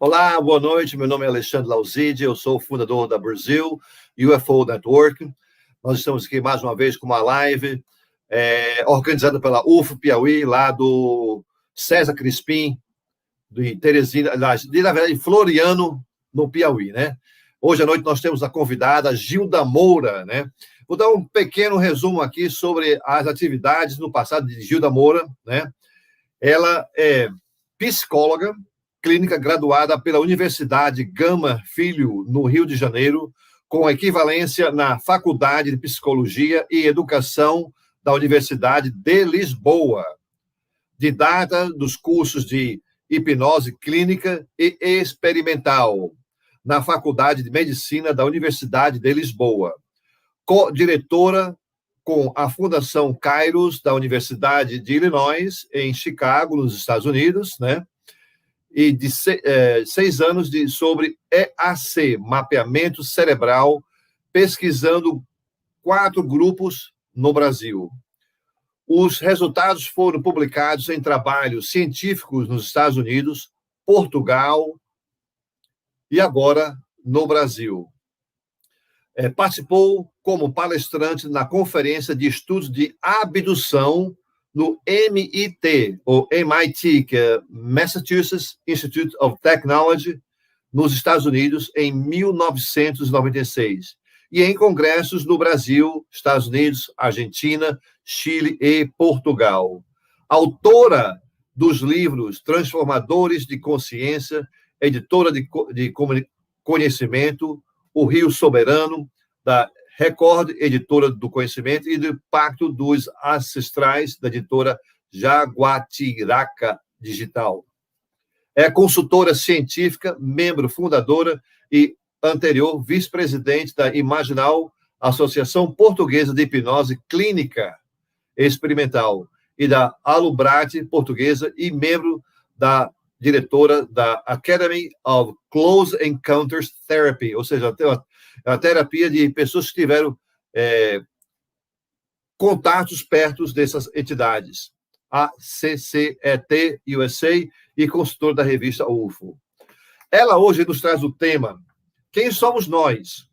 Olá, boa noite. Meu nome é Alexandre Lauzide, eu sou o fundador da Brasil UFO Network. Nós estamos aqui mais uma vez com uma live organizada pela UFO Piauí, lá do César Crispim, de Teresina, na verdade, Floriano, no Piauí, né? Hoje à noite nós temos a convidada Gilda Moura, né? Vou dar um pequeno resumo aqui sobre as atividades no passado de Gilda Moura, né? Ela é psicóloga clínica graduada pela Universidade Gama Filho, no Rio de Janeiro, com equivalência na Faculdade de Psicologia e Educação da Universidade de Lisboa. Didata dos cursos de hipnose clínica e experimental na Faculdade de Medicina da Universidade de Lisboa. Co-diretora com a Fundação Kairos da Universidade de Illinois, em Chicago, nos Estados Unidos, né? E de 6 anos sobre EAC, mapeamento cerebral, pesquisando 4 grupos no Brasil. Os resultados foram publicados em trabalhos científicos nos Estados Unidos, Portugal e agora no Brasil. Participou como palestrante na Conferência de Estudos de Abdução no MIT, ou MIT, que é Massachusetts Institute of Technology, nos Estados Unidos, em 1996. E em congressos no Brasil, Estados Unidos, Argentina, Chile e Portugal. Autora dos livros Transformadores de Consciência, editora de Conhecimento, O Rio Soberano, da Record, editora do Conhecimento, e do Pacto dos Ancestrais, da editora Jaguatiraca Digital. É consultora científica, membro fundadora e anterior vice-presidente da Imaginal, Associação Portuguesa de Hipnose Clínica Experimental, e da Alubrate Portuguesa, e membro da diretora da Academy of Close Encounters Therapy, ou seja, a terapia de pessoas que tiveram contatos perto dessas entidades, a CCET USA, e consultora da revista UFO. Ela hoje nos traz o tema: quem somos nós?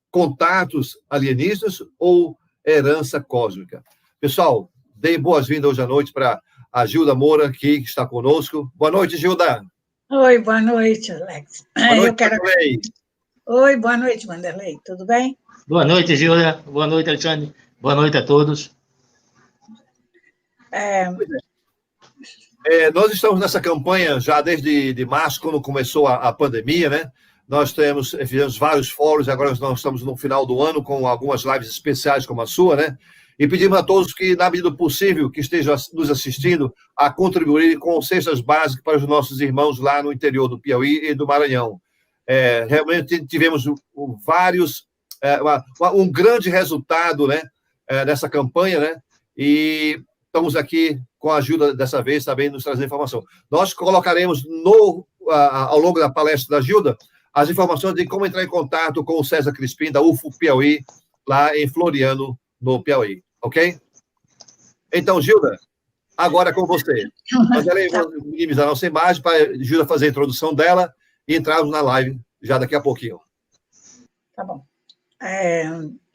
Contatos alienígenas ou herança cósmica? Pessoal, dei boas-vindas hoje à noite para a Gilda Moura, que está conosco. Boa noite, Gilda. Oi, boa noite, Alex. Boa noite, Vanderlei. Oi, boa noite, Vanderlei. Tudo bem? Boa noite, Gilda. Boa noite, Alexandre. Boa noite a todos. Nós estamos nessa campanha já desde março, quando começou a pandemia, né? Nós fizemos vários fóruns, agora nós estamos no final do ano com algumas lives especiais como a sua, né? E pedimos a todos que, na medida do possível, que estejam nos assistindo, a contribuir com cestas básicas para os nossos irmãos lá no interior do Piauí e do Maranhão. Realmente tivemos um grande resultado, né, dessa campanha, né? E estamos aqui com a ajuda, dessa vez, também nos trazer informação. Nós colocaremos ao longo da palestra da Gilda as informações de como entrar em contato com o César Crispim, da UFO Piauí, lá em Floriano, no Piauí. Ok? Então, Gilda, agora é com você. Vanderlei, vou minimizar a nossa imagem para a Gilda fazer a introdução dela e entrarmos na live já daqui a pouquinho. Tá bom.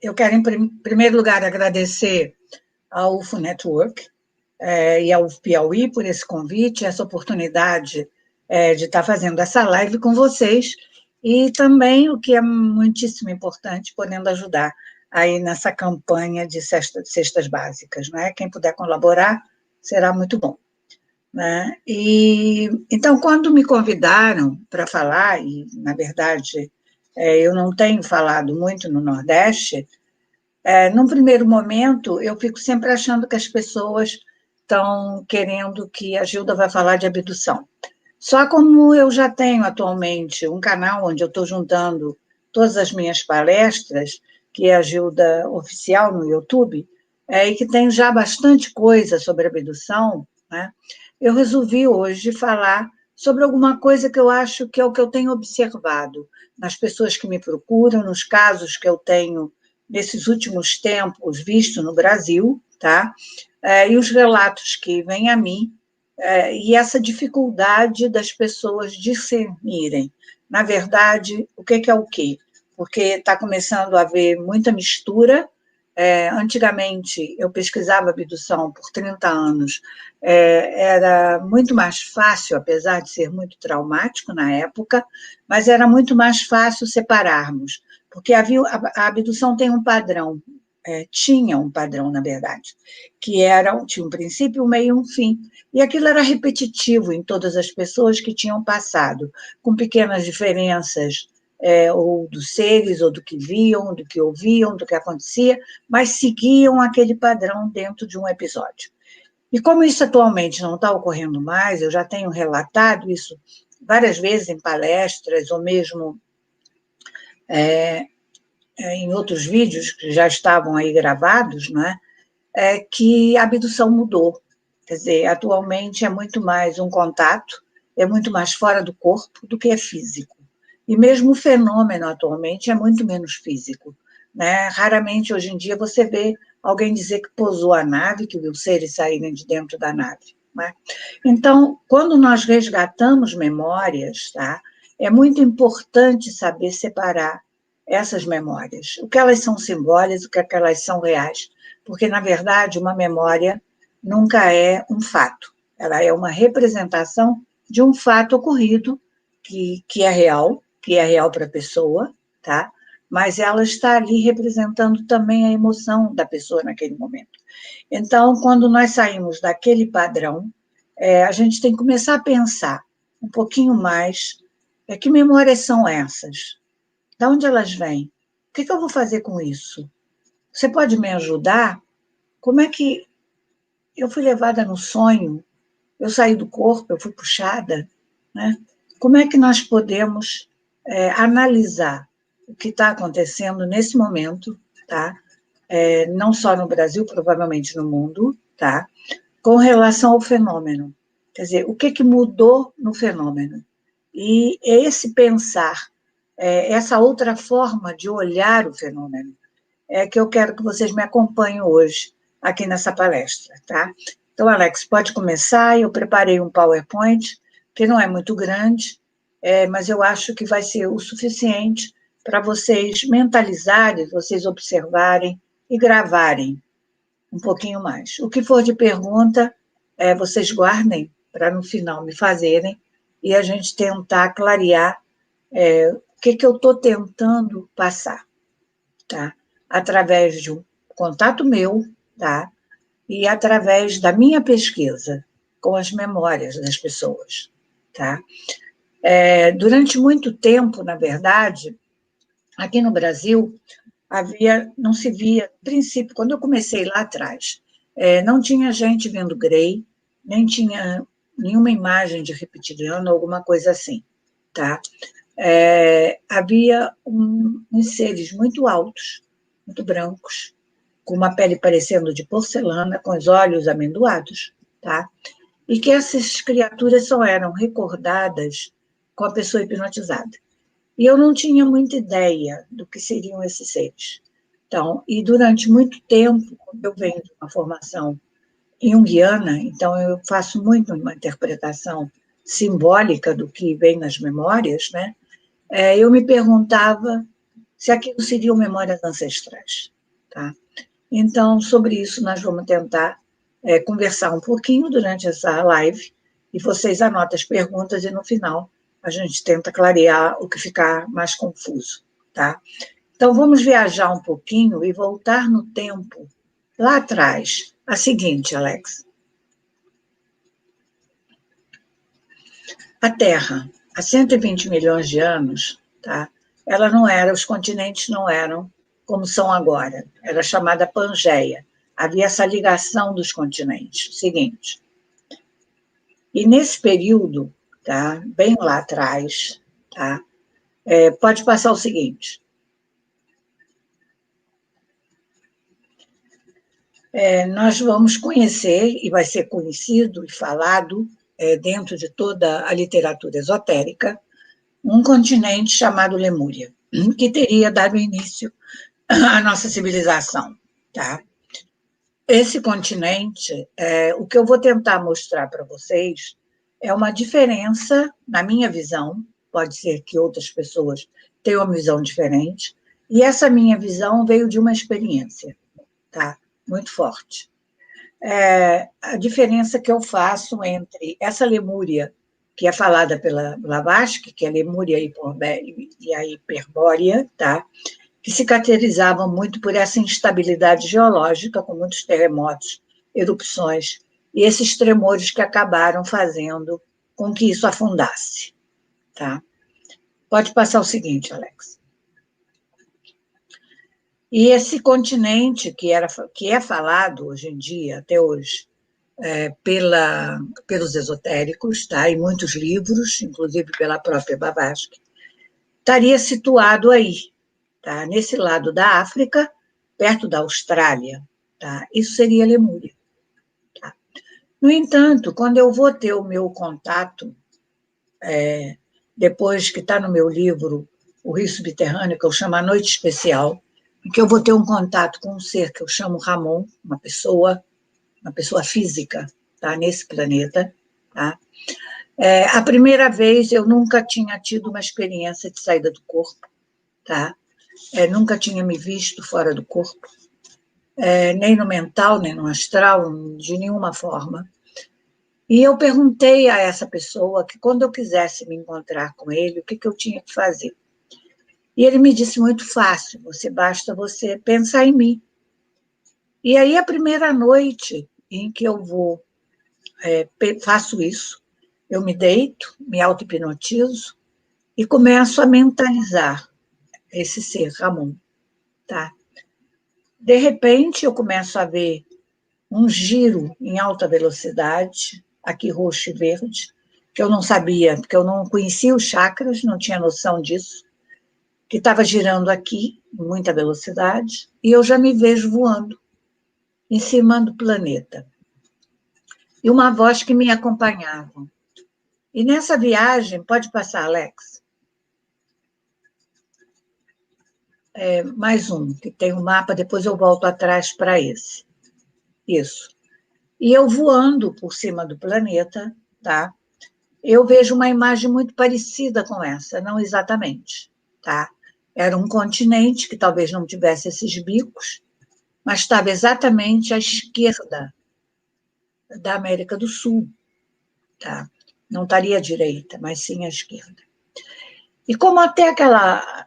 Eu quero, em primeiro lugar, agradecer ao UFO Network e ao UFO Piauí por esse convite, essa oportunidade de estar fazendo essa live com vocês, e também, o que é muitíssimo importante, podendo ajudar aí nessa campanha de cestas básicas, né? Quem puder colaborar, será muito bom. Né? Então, quando me convidaram para falar, e, na verdade, eu não tenho falado muito no Nordeste, num primeiro momento, eu fico sempre achando que as pessoas estão querendo que a Gilda vai falar de abdução. Só como eu já tenho atualmente um canal onde eu estou juntando todas as minhas palestras, que é a Gilda Oficial no YouTube, e que tem já bastante coisa sobre abdução, né? Eu resolvi hoje falar sobre alguma coisa que eu acho que é o que eu tenho observado nas pessoas que me procuram, nos casos que eu tenho, nesses últimos tempos, visto no Brasil, tá? E os relatos que vêm a mim, e essa dificuldade das pessoas discernirem, na verdade, o que é o quê? Porque está começando a haver muita mistura. Antigamente, eu pesquisava abdução por 30 anos, era muito mais fácil, apesar de ser muito traumático na época, mas era muito mais fácil separarmos, porque a abdução tem um padrão, tinha um padrão, na verdade, que tinha um princípio, um meio e um fim, e aquilo era repetitivo em todas as pessoas que tinham passado, com pequenas diferenças, ou dos seres, ou do que viam, do que ouviam, do que acontecia, mas seguiam aquele padrão dentro de um episódio. E como isso atualmente não está ocorrendo mais, eu já tenho relatado isso várias vezes em palestras, ou mesmo em outros vídeos que já estavam aí gravados, né, que a abdução mudou. Quer dizer, atualmente é muito mais um contato, é muito mais fora do corpo do que é físico. E mesmo o fenômeno atualmente é muito menos físico, né? Raramente hoje em dia você vê alguém dizer que pousou a nave, que viu seres saírem de dentro da nave, né? Então, quando nós resgatamos memórias, tá, é muito importante saber separar essas memórias, o que elas são simbólicas, o que elas são reais, porque, na verdade, uma memória nunca é um fato, ela é uma representação de um fato ocorrido que é real para a pessoa, tá? Mas ela está ali representando também a emoção da pessoa naquele momento. Então, quando nós saímos daquele padrão, a gente tem que começar a pensar um pouquinho mais, que memórias são essas? De onde elas vêm? O que eu vou fazer com isso? Você pode me ajudar? Como é que eu fui levada no sonho? Eu saí do corpo, eu fui puxada, né? Como é que nós podemos analisar o que está acontecendo nesse momento, tá? Não só no Brasil, provavelmente no mundo, tá? Com relação ao fenômeno. Quer dizer, o que mudou no fenômeno? E esse pensar, essa outra forma de olhar o fenômeno, é que eu quero que vocês me acompanhem hoje aqui nessa palestra, tá? Então, Alex, pode começar. Eu preparei um PowerPoint, que não é muito grande, mas eu acho que vai ser o suficiente para vocês mentalizarem, vocês observarem e gravarem um pouquinho mais. O que for de pergunta, vocês guardem para no final me fazerem e a gente tentar clarear o que eu estou tentando passar, tá? Através de um contato meu, tá? E através da minha pesquisa com as memórias das pessoas, tá? Durante muito tempo, na verdade, aqui no Brasil, não se via, a princípio, quando eu comecei lá atrás, não tinha gente vendo Grey, nem tinha nenhuma imagem de reptiliano, alguma coisa assim, tá? Havia uns seres muito altos, muito brancos, com uma pele parecendo de porcelana, com os olhos amendoados, tá? E que essas criaturas só eram recordadas com a pessoa hipnotizada. E eu não tinha muita ideia do que seriam esses seres. Então, e durante muito tempo, eu venho de uma formação junguiana, então eu faço muito uma interpretação simbólica do que vem nas memórias, né? Eu me perguntava se aquilo seriam memórias ancestrais, tá? Então, sobre isso, nós vamos tentar conversar um pouquinho durante essa live, e vocês anotam as perguntas, e no final a gente tenta clarear o que ficar mais confuso, tá? Então, vamos viajar um pouquinho e voltar no tempo, lá atrás. A seguinte, Alex. A Terra, há 120 milhões de anos, tá? Ela não era, os continentes não eram como são agora. Era chamada Pangeia. Havia essa ligação dos continentes. O seguinte. E nesse período, tá? Bem lá atrás, tá? Pode passar o seguinte. Nós vamos conhecer, e vai ser conhecido e falado dentro de toda a literatura esotérica, um continente chamado Lemúria, que teria dado início à nossa civilização, tá? Esse continente, o que eu vou tentar mostrar para vocês é uma diferença, na minha visão, pode ser que outras pessoas tenham uma visão diferente, e essa minha visão veio de uma experiência, tá? Muito forte. A diferença que eu faço entre essa Lemúria, que é falada pela Blavatsky, que é a Lemúria e a Hiperbórea, tá? Que se caracterizavam muito por essa instabilidade geológica, com muitos terremotos, erupções, e esses tremores que acabaram fazendo com que isso afundasse. Tá? Pode passar o seguinte, Alex. E esse continente que é falado hoje em dia, até hoje, pelos esotéricos, tá? Em muitos livros, inclusive pela própria Blavatsky, estaria situado aí, tá? Nesse lado da África, perto da Austrália. Tá? Isso seria Lemúria. Tá? No entanto, quando eu vou ter o meu contato, depois que está no meu livro O Rio Subterrâneo, que eu chamo A Noite Especial, em que eu vou ter um contato com um ser que eu chamo Ramon, uma pessoa física, tá? Nesse planeta. Tá? A primeira vez eu nunca tinha tido uma experiência de saída do corpo, tá? Nunca tinha me visto fora do corpo, nem no mental, nem no astral, de nenhuma forma. E eu perguntei a essa pessoa que quando eu quisesse me encontrar com ele, o que eu tinha que fazer. E ele me disse muito fácil, basta você pensar em mim. E aí a primeira noite em que eu faço isso, eu me deito, me auto-hipnotizo e começo a mentalizar esse ser, Ramon. Tá? De repente, eu começo a ver um giro em alta velocidade, aqui roxo e verde, que eu não sabia, porque eu não conhecia os chakras, não tinha noção disso, que estava girando aqui, em muita velocidade, e eu já me vejo voando em cima do planeta. E uma voz que me acompanhava. E nessa viagem, pode passar, Alex? Mais um, que tem um mapa, depois eu volto atrás para esse. Isso. E eu voando por cima do planeta, tá? Eu vejo uma imagem muito parecida com essa, não exatamente, tá? Era um continente que talvez não tivesse esses bicos, mas estava exatamente à esquerda da América do Sul, tá? Não estaria à direita, mas sim à esquerda. E como até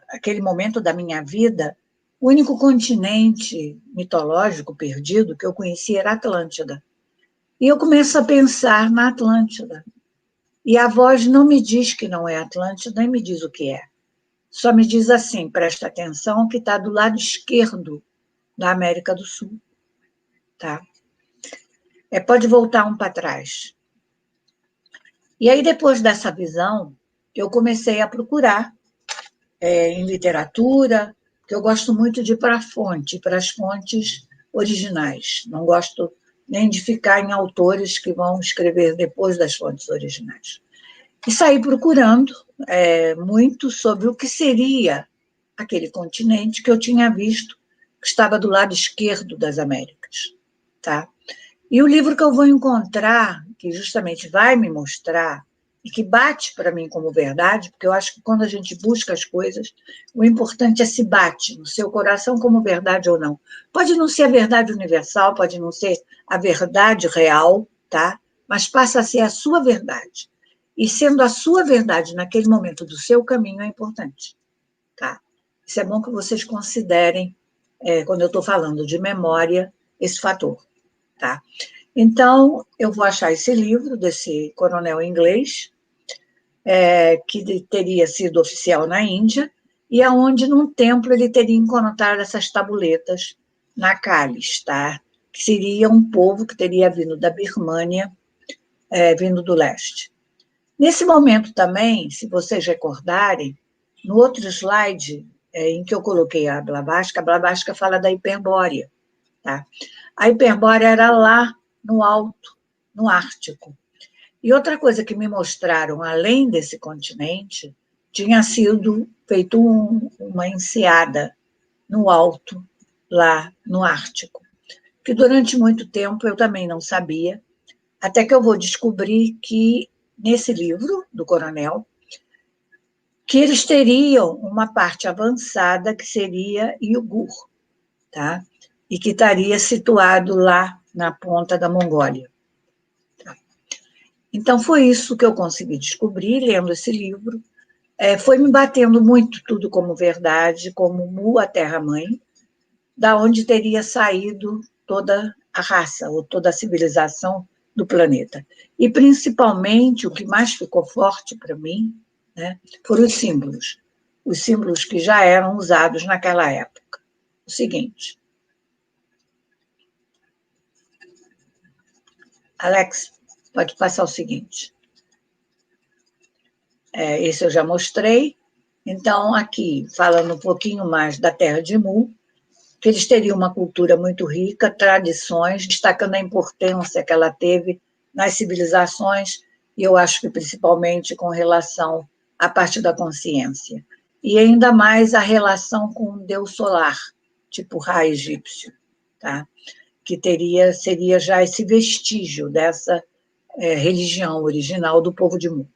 aquele momento da minha vida, o único continente mitológico perdido que eu conhecia era a Atlântida. E eu começo a pensar na Atlântida. E a voz não me diz que não é Atlântida, nem me diz o que é. Só me diz assim, presta atenção, que está do lado esquerdo da América do Sul. Tá? Pode voltar um para trás. E aí, depois dessa visão, eu comecei a procurar em literatura, porque eu gosto muito de ir para a fonte, para as fontes originais. Não gosto nem de ficar em autores que vão escrever depois das fontes originais. E saí procurando muito sobre o que seria aquele continente que eu tinha visto, que estava do lado esquerdo das Américas. Tá? E o livro que eu vou encontrar, que justamente vai me mostrar, e que bate para mim como verdade, porque eu acho que quando a gente busca as coisas, o importante é se bate no seu coração como verdade ou não. Pode não ser a verdade universal, pode não ser a verdade real, tá? Mas passa a ser a sua verdade. E sendo a sua verdade naquele momento do seu caminho é importante. Tá? Isso é bom que vocês considerem, quando eu estou falando de memória, esse fator. Tá? Então, eu vou achar esse livro desse coronel inglês, que teria sido oficial na Índia, e aonde num templo ele teria encontrado essas tabuletas na Cálice, tá? Que seria um povo que teria vindo da Birmânia, vindo do leste. Nesse momento também, se vocês recordarem, no outro slide em que eu coloquei a Blavatsky fala da Hiperbórea. Tá? A Hiperbórea era lá no alto, no Ártico. E outra coisa que me mostraram, além desse continente, tinha sido feito uma enseada no alto, lá no Ártico. que durante muito tempo eu também não sabia, até que eu vou descobrir que, nesse livro do Coronel, que eles teriam uma parte avançada que seria Iugur, tá? E que estaria situado lá na ponta da Mongólia. Tá? Então, foi isso que eu consegui descobrir lendo esse livro. Foi me batendo muito tudo como verdade, como Mu, a Terra-mãe, da onde teria saído toda a raça, ou toda a civilização do planeta. E, principalmente, o que mais ficou forte para mim, né, foram os símbolos que já eram usados naquela época. O seguinte. Alex, pode passar o seguinte. Esse eu já mostrei. Então, aqui, falando um pouquinho mais da terra de Mu, que eles teriam uma cultura muito rica, tradições, destacando a importância que ela teve nas civilizações, e eu acho que principalmente com relação à parte da consciência. E ainda mais a relação com o deus solar, tipo Ra egípcio, tá? Que seria já esse vestígio dessa religião original do povo de Mu.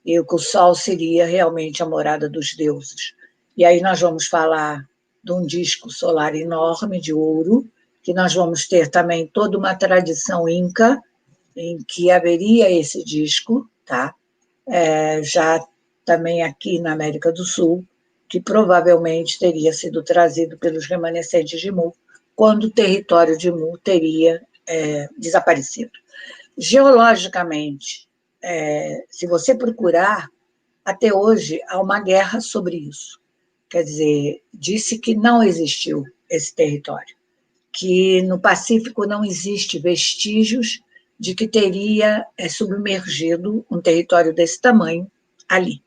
E que o sol seria realmente a morada dos deuses. E aí nós vamos falar de um disco solar enorme de ouro, que nós vamos ter também toda uma tradição inca, em que haveria esse disco, tá? Já também aqui na América do Sul, que provavelmente teria sido trazido pelos remanescentes de Mu, quando o território de Mu teria desaparecido. Geologicamente, se você procurar, até hoje há uma guerra sobre isso. Quer dizer, disse que não existiu esse território, que no Pacífico não existe vestígios de que teria submergido um território desse tamanho ali.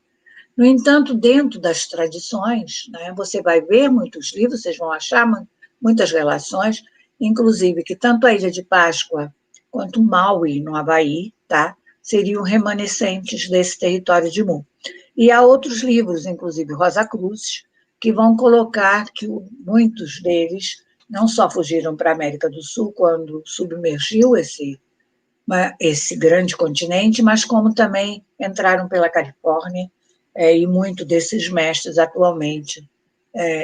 No entanto, dentro das tradições, né, você vai ver muitos livros, vocês vão achar muitas relações, inclusive que tanto a Ilha de Páscoa quanto Maui, no Havaí, tá, seriam remanescentes desse território de Mu. E há outros livros, inclusive Rosa Cruz, que vão colocar que muitos deles não só fugiram para a América do Sul quando submergiu esse grande continente, mas como também entraram pela Califórnia, e muitos desses mestres atualmente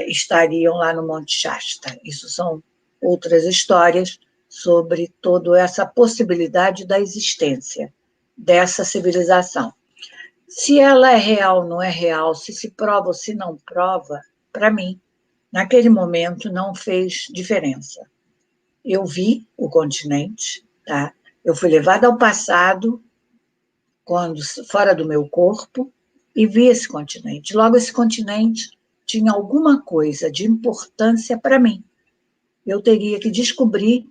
estariam lá no Monte Shasta. Isso são outras histórias sobre toda essa possibilidade da existência dessa civilização. Se ela é real, não é real, se prova ou se não prova, para mim, naquele momento não fez diferença. Eu vi o continente, tá? Eu fui levada ao passado, fora do meu corpo, e vi esse continente. Logo, esse continente tinha alguma coisa de importância para mim. Eu teria que descobrir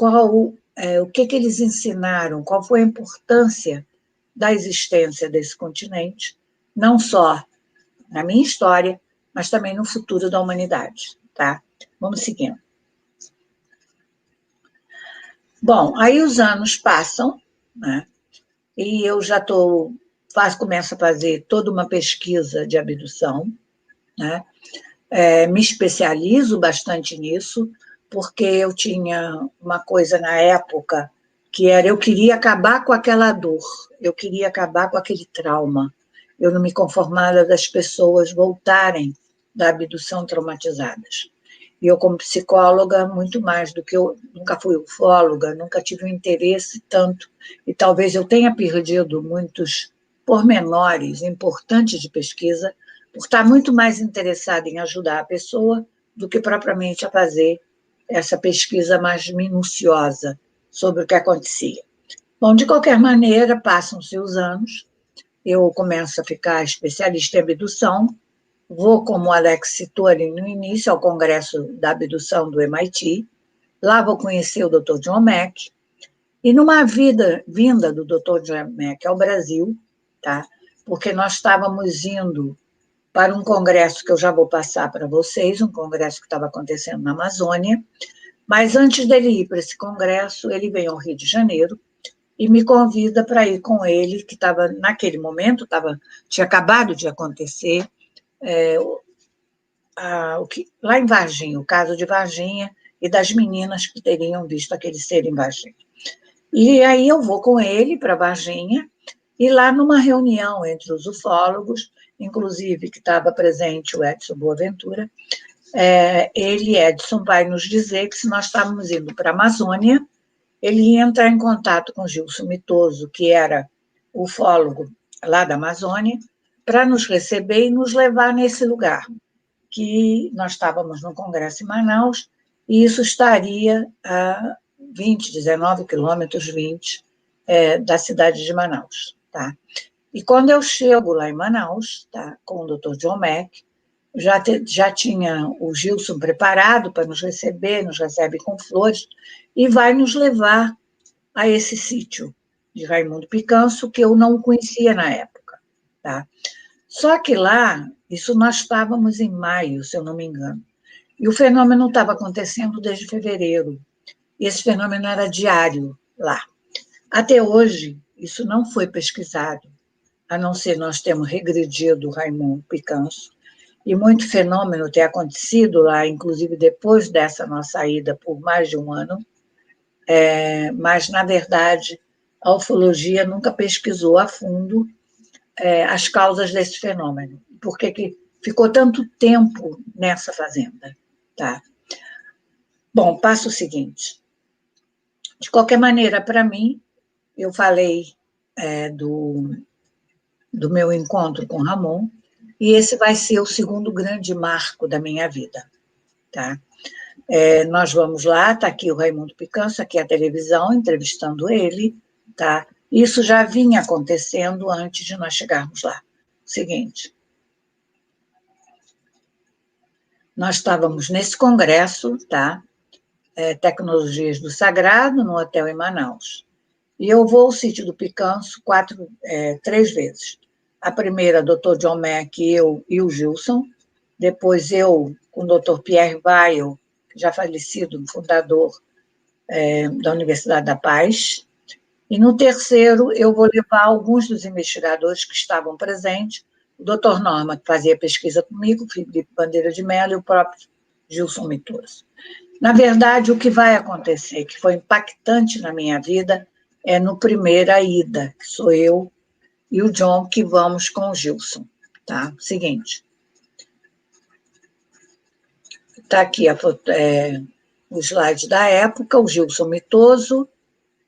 o que eles ensinaram, qual foi a importância da existência desse continente, não só na minha história, mas também no futuro da humanidade, tá? Vamos seguindo. Bom, aí os anos passam, né? E eu já começo a fazer toda uma pesquisa de abdução, né? Me especializo bastante nisso, porque eu tinha uma coisa na época que era, eu queria acabar com aquela dor, eu queria acabar com aquele trauma. Eu não me conformava das pessoas voltarem da abdução traumatizadas. E eu, como psicóloga, muito mais do que eu nunca fui ufóloga, nunca tive um interesse tanto, e talvez eu tenha perdido muitos pormenores importantes de pesquisa, por estar muito mais interessada em ajudar a pessoa do que propriamente a fazer essa pesquisa mais minuciosa sobre o que acontecia. Bom, de qualquer maneira, passam-se os anos, eu começo a ficar especialista em abdução, vou, como o Alex citou ali no início, ao Congresso da Abdução do MIT, lá vou conhecer o Dr. John Mack, e numa vinda do Dr. John Mack ao Brasil, tá? Porque nós estávamos indo para um congresso que eu já vou passar para vocês, um congresso que estava acontecendo na Amazônia, mas antes dele ir para esse congresso, ele veio ao Rio de Janeiro e me convida para ir com ele, que estava, naquele momento, tinha acabado de acontecer, lá em Varginha, o caso de Varginha, e das meninas que teriam visto aquele ser em Varginha. E aí eu vou com ele para Varginha, e lá numa reunião entre os ufólogos, inclusive que estava presente o Edson Boaventura, Edson, vai nos dizer que se nós estávamos indo para a Amazônia, ele ia entrar em contato com Gilson Mitoso, que era ufólogo lá da Amazônia, para nos receber e nos levar nesse lugar, que nós estávamos no Congresso em Manaus, e isso estaria a 19 quilômetros, da cidade de Manaus. Tá? E quando eu chego lá em Manaus, tá, com o Dr. John Mack, já tinha o Gilson preparado para nos receber, nos recebe com flores, e vai nos levar a esse sítio de Raimundo Picanço, que eu não conhecia na época. Tá? Só que lá, isso nós estávamos em maio, se eu não me engano, e o fenômeno estava acontecendo desde fevereiro, e esse fenômeno era diário lá. Até hoje, isso não foi pesquisado, a não ser nós termos regredido Raimundo Picanço, e muito fenômeno tem acontecido lá, inclusive depois dessa nossa ida por mais de um ano, mas, na verdade, a ufologia nunca pesquisou a fundo as causas desse fenômeno, porque que ficou tanto tempo nessa fazenda. Tá? Bom, passo o seguinte. De qualquer maneira, para mim, eu falei do meu encontro com Ramon, e esse vai ser o segundo grande marco da minha vida. Tá? Nós vamos lá, está aqui o Raimundo Picanço, aqui a televisão, entrevistando ele. Tá? Isso já vinha acontecendo antes de nós chegarmos lá. Seguinte, nós estávamos nesse congresso, tá? Tecnologias do Sagrado, no hotel em Manaus. E eu vou ao sítio do Picanço 3 vezes. A primeira, Dr. John Mack, eu e o Gilson. Depois eu com o Dr. Pierre Weil, já falecido, fundador da Universidade da Paz. E no terceiro, eu vou levar alguns dos investigadores que estavam presentes, o Dr. Norma, que fazia pesquisa comigo, o Felipe Bandeira de Mello e o próprio Gilson Mitoso. Na verdade, o que vai acontecer, que foi impactante na minha vida, é no primeira ida, que sou eu e o John, que vamos com o Gilson. Tá? Seguinte. Está aqui o slide da época, o Gilson Mitoso,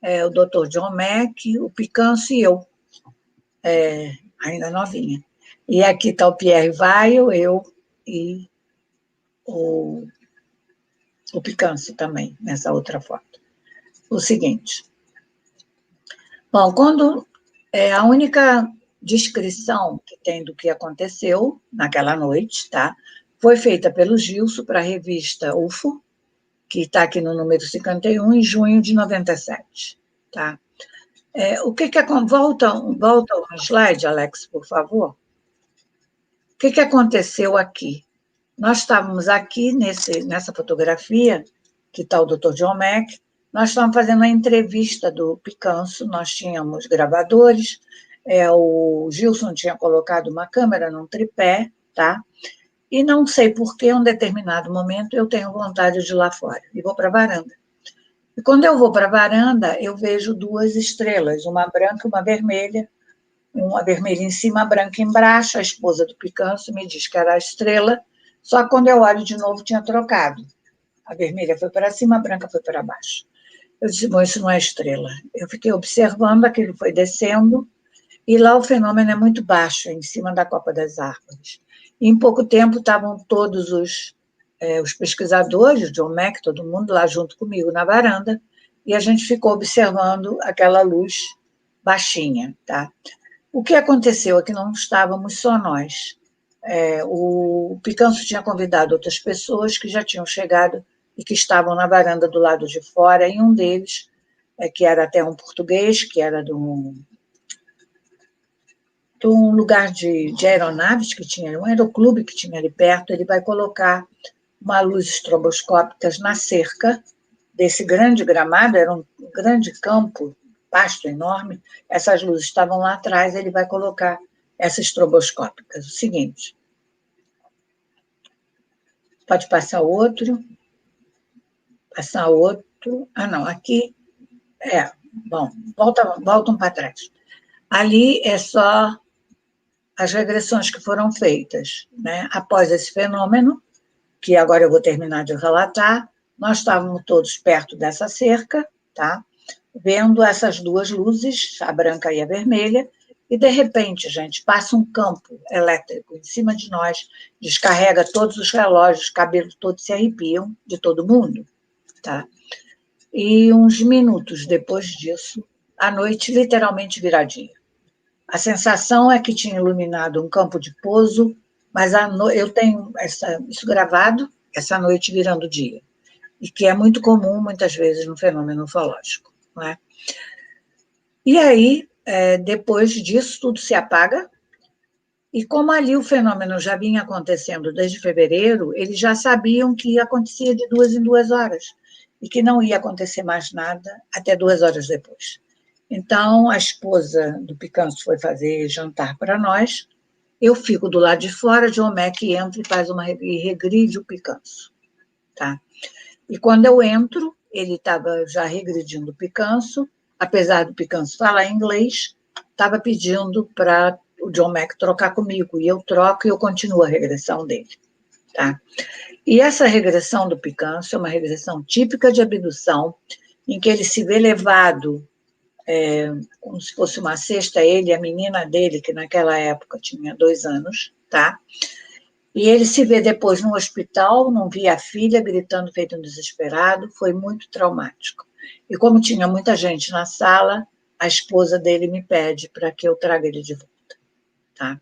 o Dr. John Mack, o Picanço e eu, ainda novinha. E aqui está o Pierre Weil, eu e o Picanço também, nessa outra foto. O seguinte. Bom, a única descrição que tem do que aconteceu naquela noite, tá? Foi feita pelo Gilson para a revista UFO, que está aqui no número 51, em junho de 97. Tá? Volta um slide, Alex, por favor. O que aconteceu aqui? Nós estávamos aqui, nessa fotografia, que está o Dr. John Mack, nós estávamos fazendo a entrevista do Picanço, nós tínhamos gravadores, o Gilson tinha colocado uma câmera num tripé, tá? E não sei por que, em um determinado momento, eu tenho vontade de ir lá fora, e vou para a varanda. E quando eu vou para a varanda, eu vejo 2 estrelas, uma branca e uma vermelha em cima, branca embaixo. A esposa do Picanço me diz que era a estrela, só que quando eu olho de novo, tinha trocado. A vermelha foi para cima, a branca foi para baixo. Eu disse, bom, isso não é estrela. Eu fiquei observando, aquilo foi descendo, e lá o fenômeno é muito baixo, em cima da copa das árvores. E em pouco tempo estavam todos os pesquisadores, John Mack, todo mundo lá junto comigo na varanda, e a gente ficou observando aquela luz baixinha. Tá? O que aconteceu é que não estávamos só nós. O Picanço tinha convidado outras pessoas que já tinham chegado e que estavam na varanda do lado de fora, e um deles, que era até um português, que era de um lugar de aeronaves que tinha, um aeroclube que tinha ali perto, ele vai colocar uma luz estroboscópica na cerca desse grande gramado, era um grande campo, pasto enorme, essas luzes estavam lá atrás, ele vai colocar essas estroboscópicas. O seguinte, pode passar outro, essa outro... Ah, não, aqui... Bom, voltam para trás. Ali é só as regressões que foram feitas, né? Após esse fenômeno, que agora eu vou terminar de relatar, nós estávamos todos perto dessa cerca, tá? Vendo essas duas luzes, a branca e a vermelha, e, de repente, gente, passa um campo elétrico em cima de nós, descarrega todos os relógios, os cabelos todos se arrepiam, de todo mundo, tá? E uns minutos depois disso, a noite literalmente vira dia. A sensação é que tinha iluminado um campo de pouso, mas eu tenho isso gravado, essa noite virando dia, e que é muito comum, muitas vezes, no fenômeno ufológico, não é? E aí, depois disso, tudo se apaga, e como ali o fenômeno já vinha acontecendo desde fevereiro, eles já sabiam que acontecia de 2 em 2 horas, e que não ia acontecer mais nada até 2 horas depois. Então, a esposa do Picanso foi fazer jantar para nós, eu fico do lado de fora, John Mack entra e regride o Picanso, tá? E quando eu entro, ele estava já regredindo o Picanso, apesar do Picanso falar inglês, estava pedindo para o John Mack trocar comigo, e eu troco e eu continuo a regressão dele, tá? E essa regressão do Picanso é uma regressão típica de abdução, em que ele se vê levado como se fosse uma cesta, ele e a menina dele, que naquela época tinha 2 anos, tá? E ele se vê depois no hospital, não via a filha gritando feito um desesperado, foi muito traumático. E como tinha muita gente na sala, a esposa dele me pede para que eu traga ele de volta, tá?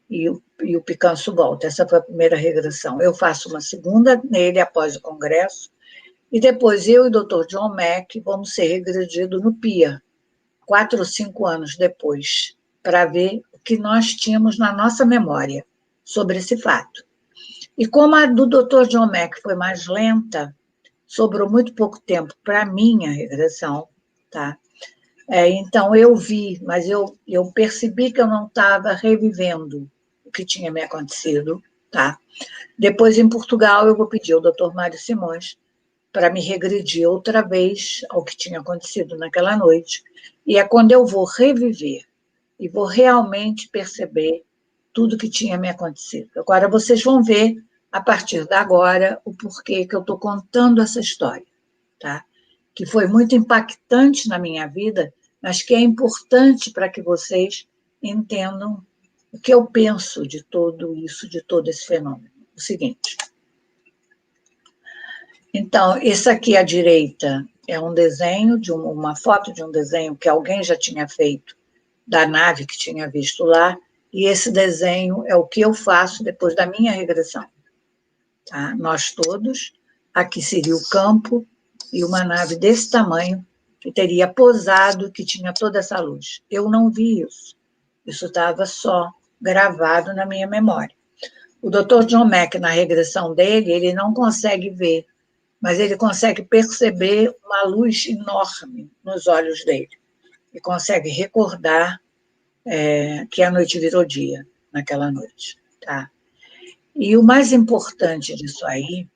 E o Picanso volta. Essa foi a primeira regressão. Eu faço uma segunda nele após o congresso, e depois eu e o Dr. John Mack vamos ser regredidos no PIA, 4 ou 5 anos depois, para ver o que nós tínhamos na nossa memória sobre esse fato. E como a do Dr. John Mack foi mais lenta, sobrou muito pouco tempo para a minha regressão, tá? Então, eu vi, mas eu percebi que eu não estava revivendo o que tinha me acontecido, tá? Depois, em Portugal, eu vou pedir ao Dr. Mário Simões para me regredir outra vez ao que tinha acontecido naquela noite. E é quando eu vou reviver e vou realmente perceber tudo que tinha me acontecido. Agora, vocês vão ver, a partir de agora, o porquê que eu estou contando essa história, tá? Que foi muito impactante na minha vida, mas que é importante para que vocês entendam o que eu penso de tudo isso, de todo esse fenômeno. O seguinte. Então, esse aqui à direita é um desenho, uma foto de um desenho que alguém já tinha feito da nave que tinha visto lá, e esse desenho é o que eu faço depois da minha regressão. Tá? Nós todos, aqui seria o campo, e uma nave desse tamanho, que teria posado, que tinha toda essa luz. Eu não vi isso. Isso estava só gravado na minha memória. O Dr. John Mack, na regressão dele, ele não consegue ver, mas ele consegue perceber uma luz enorme nos olhos dele, e consegue recordar que a noite virou dia, naquela noite. Tá? E o mais importante disso aí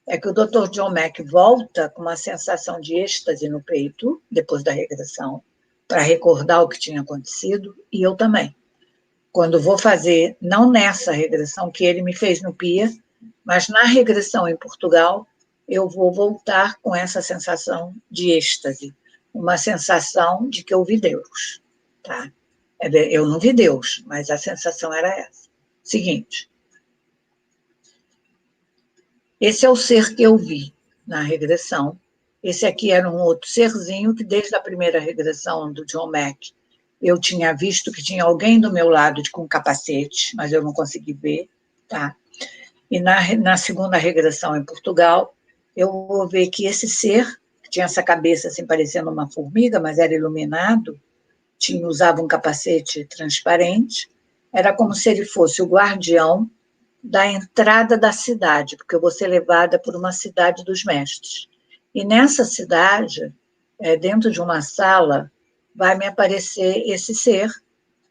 é que o Dr. John Mack volta com uma sensação de êxtase no peito, depois da regressão, para recordar o que tinha acontecido, e eu também. Quando vou fazer, não nessa regressão que ele me fez no PIA, mas na regressão em Portugal, eu vou voltar com essa sensação de êxtase, uma sensação de que eu vi Deus. Tá? Eu não vi Deus, mas a sensação era essa. Seguinte, esse é o ser que eu vi na regressão. Esse aqui era um outro serzinho que, desde a primeira regressão do John Mack, eu tinha visto que tinha alguém do meu lado com capacete, mas eu não consegui ver. Tá? E na segunda regressão em Portugal, eu vou ver que esse ser, que tinha essa cabeça assim parecendo uma formiga, mas era iluminado, usava um capacete transparente, era como se ele fosse o guardião da entrada da cidade, porque eu vou ser levada por uma cidade dos mestres. E nessa cidade, dentro de uma sala, vai me aparecer esse ser,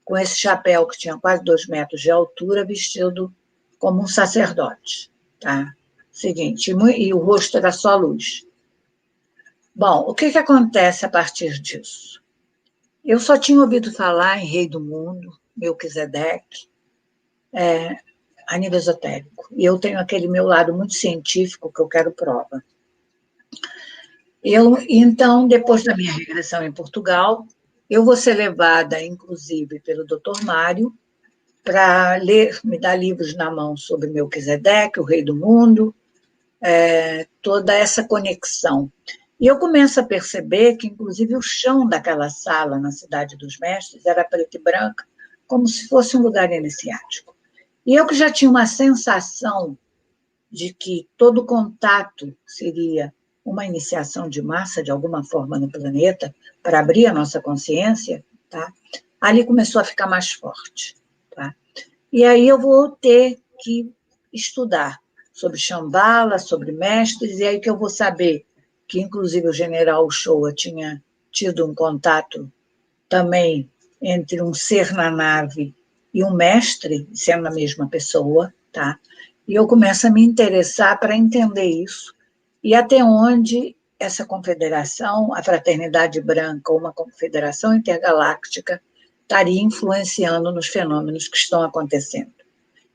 com esse chapéu que tinha quase 2 metros de altura, vestido como um sacerdote. Tá? Seguinte, e o rosto era só luz. Bom, o que acontece a partir disso? Eu só tinha ouvido falar em Rei do Mundo, Melquisedeque, a nível esotérico. E eu tenho aquele meu lado muito científico que eu quero prova. Então, depois da minha regressão em Portugal, eu vou ser levada, inclusive, pelo Dr. Mário, para me dar livros na mão sobre Melquisedeque, o Rei do Mundo, toda essa conexão. E eu começo a perceber que, inclusive, o chão daquela sala na Cidade dos Mestres era preto e branco, como se fosse um lugar iniciático. E eu que já tinha uma sensação de que todo contato seria uma iniciação de massa, de alguma forma, no planeta, para abrir a nossa consciência, tá? Ali começou a ficar mais forte. Tá? E aí eu vou ter que estudar sobre Shambhala, sobre mestres, e aí que eu vou saber que, inclusive, o general Uchoa tinha tido um contato também entre um ser na nave e um mestre, sendo a mesma pessoa, tá? E eu começo a me interessar para entender isso, e até onde essa confederação, a Fraternidade Branca, ou uma confederação intergaláctica, estaria influenciando nos fenômenos que estão acontecendo.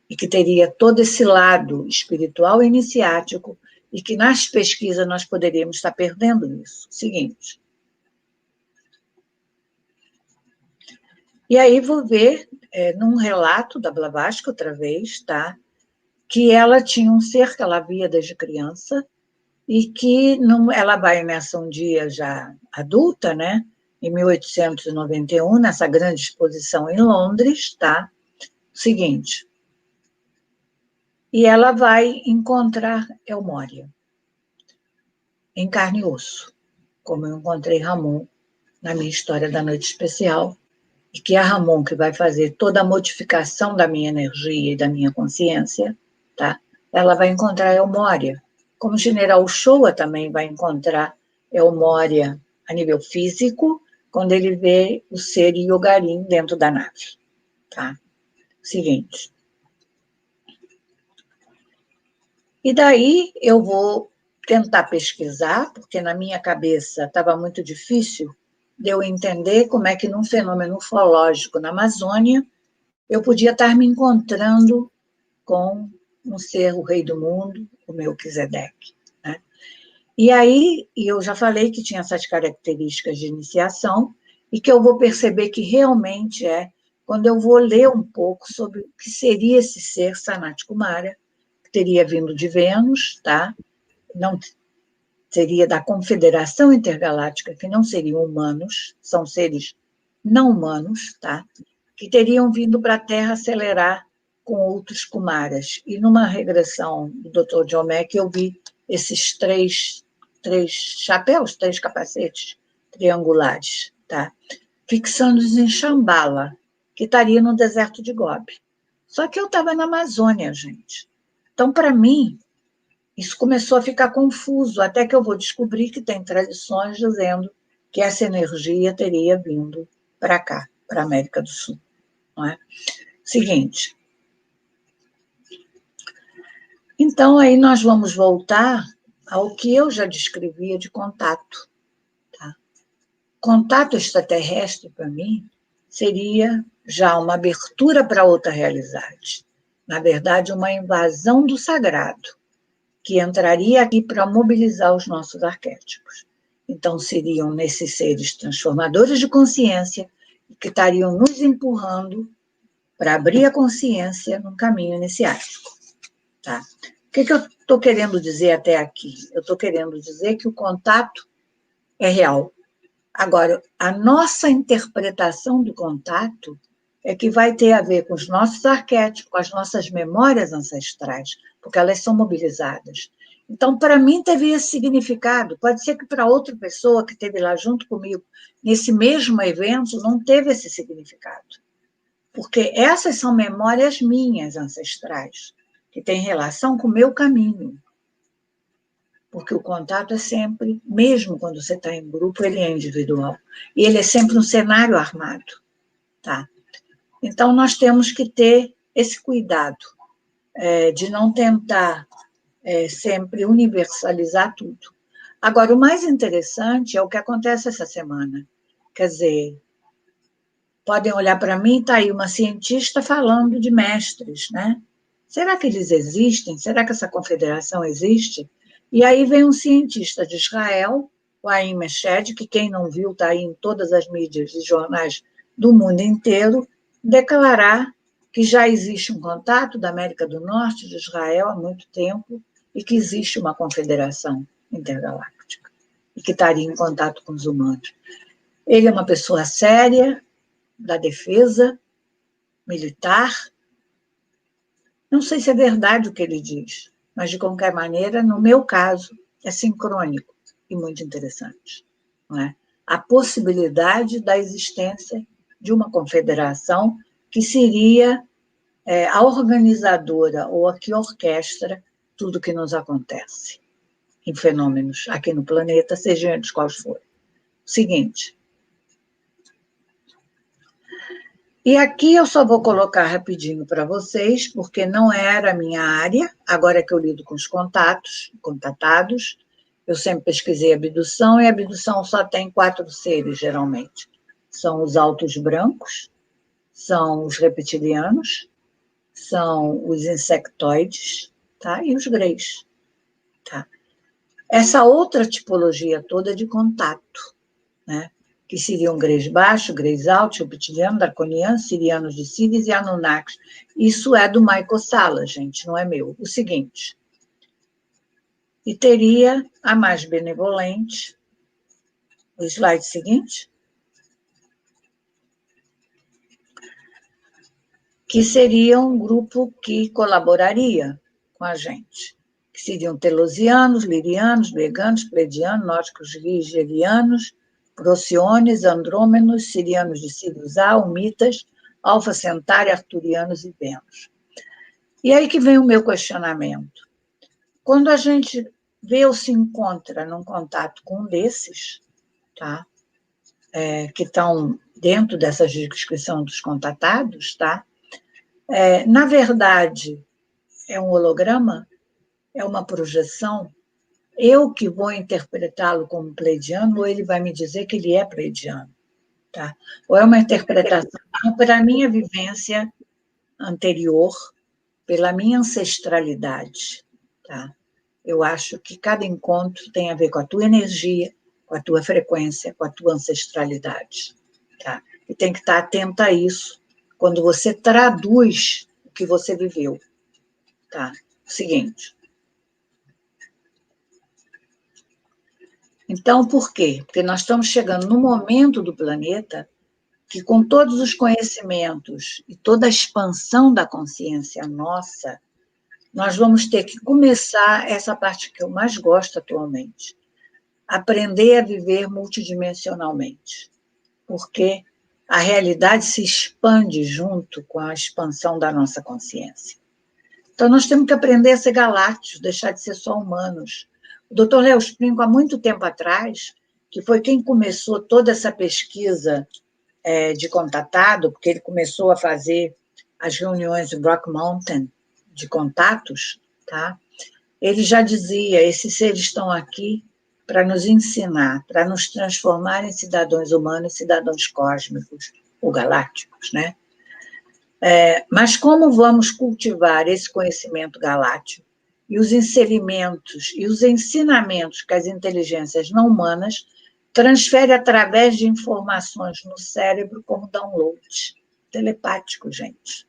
E que teria todo esse lado espiritual e iniciático, e que nas pesquisas nós poderíamos estar perdendo isso. Seguinte. E aí vou ver, num relato da Blavatsky, outra vez, tá? Que ela tinha um ser que ela via desde criança, e que ela vai nessa um dia já adulta, né? Em 1891, nessa grande exposição em Londres, tá? Seguinte. E ela vai encontrar Elmória, em carne e osso, como eu encontrei Ramon na minha história da Noite Especial, e que é Ramon que vai fazer toda a modificação da minha energia e da minha consciência, tá? Ela vai encontrar Elmória, como o general Uchoa também vai encontrar Elmória a nível físico, quando ele vê o ser Yogarim dentro da nave, tá? Seguinte. E daí eu vou tentar pesquisar, porque na minha cabeça estava muito difícil de eu entender como é que num fenômeno ufológico na Amazônia eu podia estar me encontrando com um ser, o Rei do Mundo, o Melquisedeque. Né? E aí, eu já falei que tinha essas características de iniciação e que eu vou perceber que realmente quando eu vou ler um pouco sobre o que seria esse ser Sanat Kumara, que teria vindo de Vênus, tá? Não seria da Confederação Intergaláctica, que não seriam humanos, são seres não humanos, tá? Que teriam vindo para a Terra acelerar com outros Kumaras. E numa regressão do Dr. John Mack, eu vi esses três chapéus, 3 capacetes triangulares, tá? Fixando-os em Shambhala, que estaria no deserto de Gobi. Só que eu estava na Amazônia, gente. Então, para mim, isso começou a ficar confuso, até que eu vou descobrir que tem tradições dizendo que essa energia teria vindo para cá, para a América do Sul. Não é? Seguinte. Então, aí nós vamos voltar ao que eu já descrevia de contato. Tá? Contato extraterrestre, para mim, seria já uma abertura para outra realidade. Na verdade, uma invasão do sagrado, que entraria aqui para mobilizar os nossos arquétipos. Então, seriam nesses seres transformadores de consciência que estariam nos empurrando para abrir a consciência num caminho iniciático. Tá? O que eu estou querendo dizer até aqui? Eu estou querendo dizer que o contato é real. Agora, a nossa interpretação do contato é que vai ter a ver com os nossos arquétipos, com as nossas memórias ancestrais, porque elas são mobilizadas. Então, para mim, teve esse significado. Pode ser que para outra pessoa que esteve lá junto comigo, nesse mesmo evento, não teve esse significado. Porque essas são memórias minhas ancestrais, que têm relação com o meu caminho. Porque o contato é sempre, mesmo quando você está em grupo, ele é individual. E ele é sempre um cenário armado. Tá? Então, nós temos que ter esse cuidado de não tentar sempre universalizar tudo. Agora, o mais interessante é o que acontece essa semana. Quer dizer, podem olhar para mim, está aí uma cientista falando de mestres, né? Será que eles existem? Será que essa confederação existe? E aí vem um cientista de Israel, o Haim Meshed, que quem não viu está aí em todas as mídias e jornais do mundo inteiro, declarar que já existe um contato da América do Norte, de Israel, há muito tempo, e que existe uma confederação intergaláctica, e que estaria em contato com os humanos. Ele é uma pessoa séria, da defesa militar. Não sei se é verdade o que ele diz, mas, de qualquer maneira, no meu caso, é sincrônico e muito interessante. Não é? A possibilidade da existência de uma confederação que seria a organizadora ou a que orquestra tudo o que nos acontece em fenômenos aqui no planeta, sejam eles quais forem. Seguinte. E aqui eu só vou colocar rapidinho para vocês, porque não era a minha área, agora que eu lido com os contatados, eu sempre pesquisei abdução, e a abdução só tem 4 seres, geralmente. São os altos brancos, são os reptilianos, são os insectoides, tá? E os greys. Tá? Essa outra tipologia toda é de contato, né? Que seriam greys baixos, greys altos, reptilianos, draconianos, sirianos de Sírios e Anunnakis. Isso é do Michael Salla, gente, não é meu. O seguinte, e teria a mais benevolente, o slide seguinte, que seria um grupo que colaboraria com a gente, que seriam telosianos, lirianos, veganos, pleidianos, nórdicos, rigelianos, Procyones, Andrômenos, sirianos de Sirius A, Humitas, Alfa Centauri, Arturianos e Vênus. E aí que vem o meu questionamento. Quando a gente vê ou se encontra num contato com um desses, tá? Que estão dentro dessa descrição dos contatados, tá? Na verdade, é um holograma? É uma projeção? Eu que vou interpretá-lo como pleidiano, ou ele vai me dizer que ele é pleidiano, tá? Ou é uma interpretação pela minha vivência anterior, pela minha ancestralidade, tá? Eu acho que cada encontro tem a ver com a tua energia, com a tua frequência, com a tua ancestralidade, tá? E tem que estar atenta a isso quando você traduz o que você viveu, tá? O seguinte. Então, por quê? Porque nós estamos chegando no momento do planeta que, com todos os conhecimentos e toda a expansão da consciência nossa, nós vamos ter que começar essa parte que eu mais gosto atualmente, aprender a viver multidimensionalmente, porque a realidade se expande junto com a expansão da nossa consciência. Então, nós temos que aprender a ser galácticos, deixar de ser só humanos. O Dr. Léo Springo, há muito tempo atrás, que foi quem começou toda essa pesquisa de contatado, porque ele começou a fazer as reuniões do Rock Mountain de contatos, tá? Ele já dizia, esses seres estão aqui para nos ensinar, para nos transformar em cidadãos humanos, cidadãos cósmicos ou galácticos, né? Mas como vamos cultivar esse conhecimento galáctico e os inserimentos e os ensinamentos que as inteligências não humanas transferem através de informações no cérebro como download telepático, gente?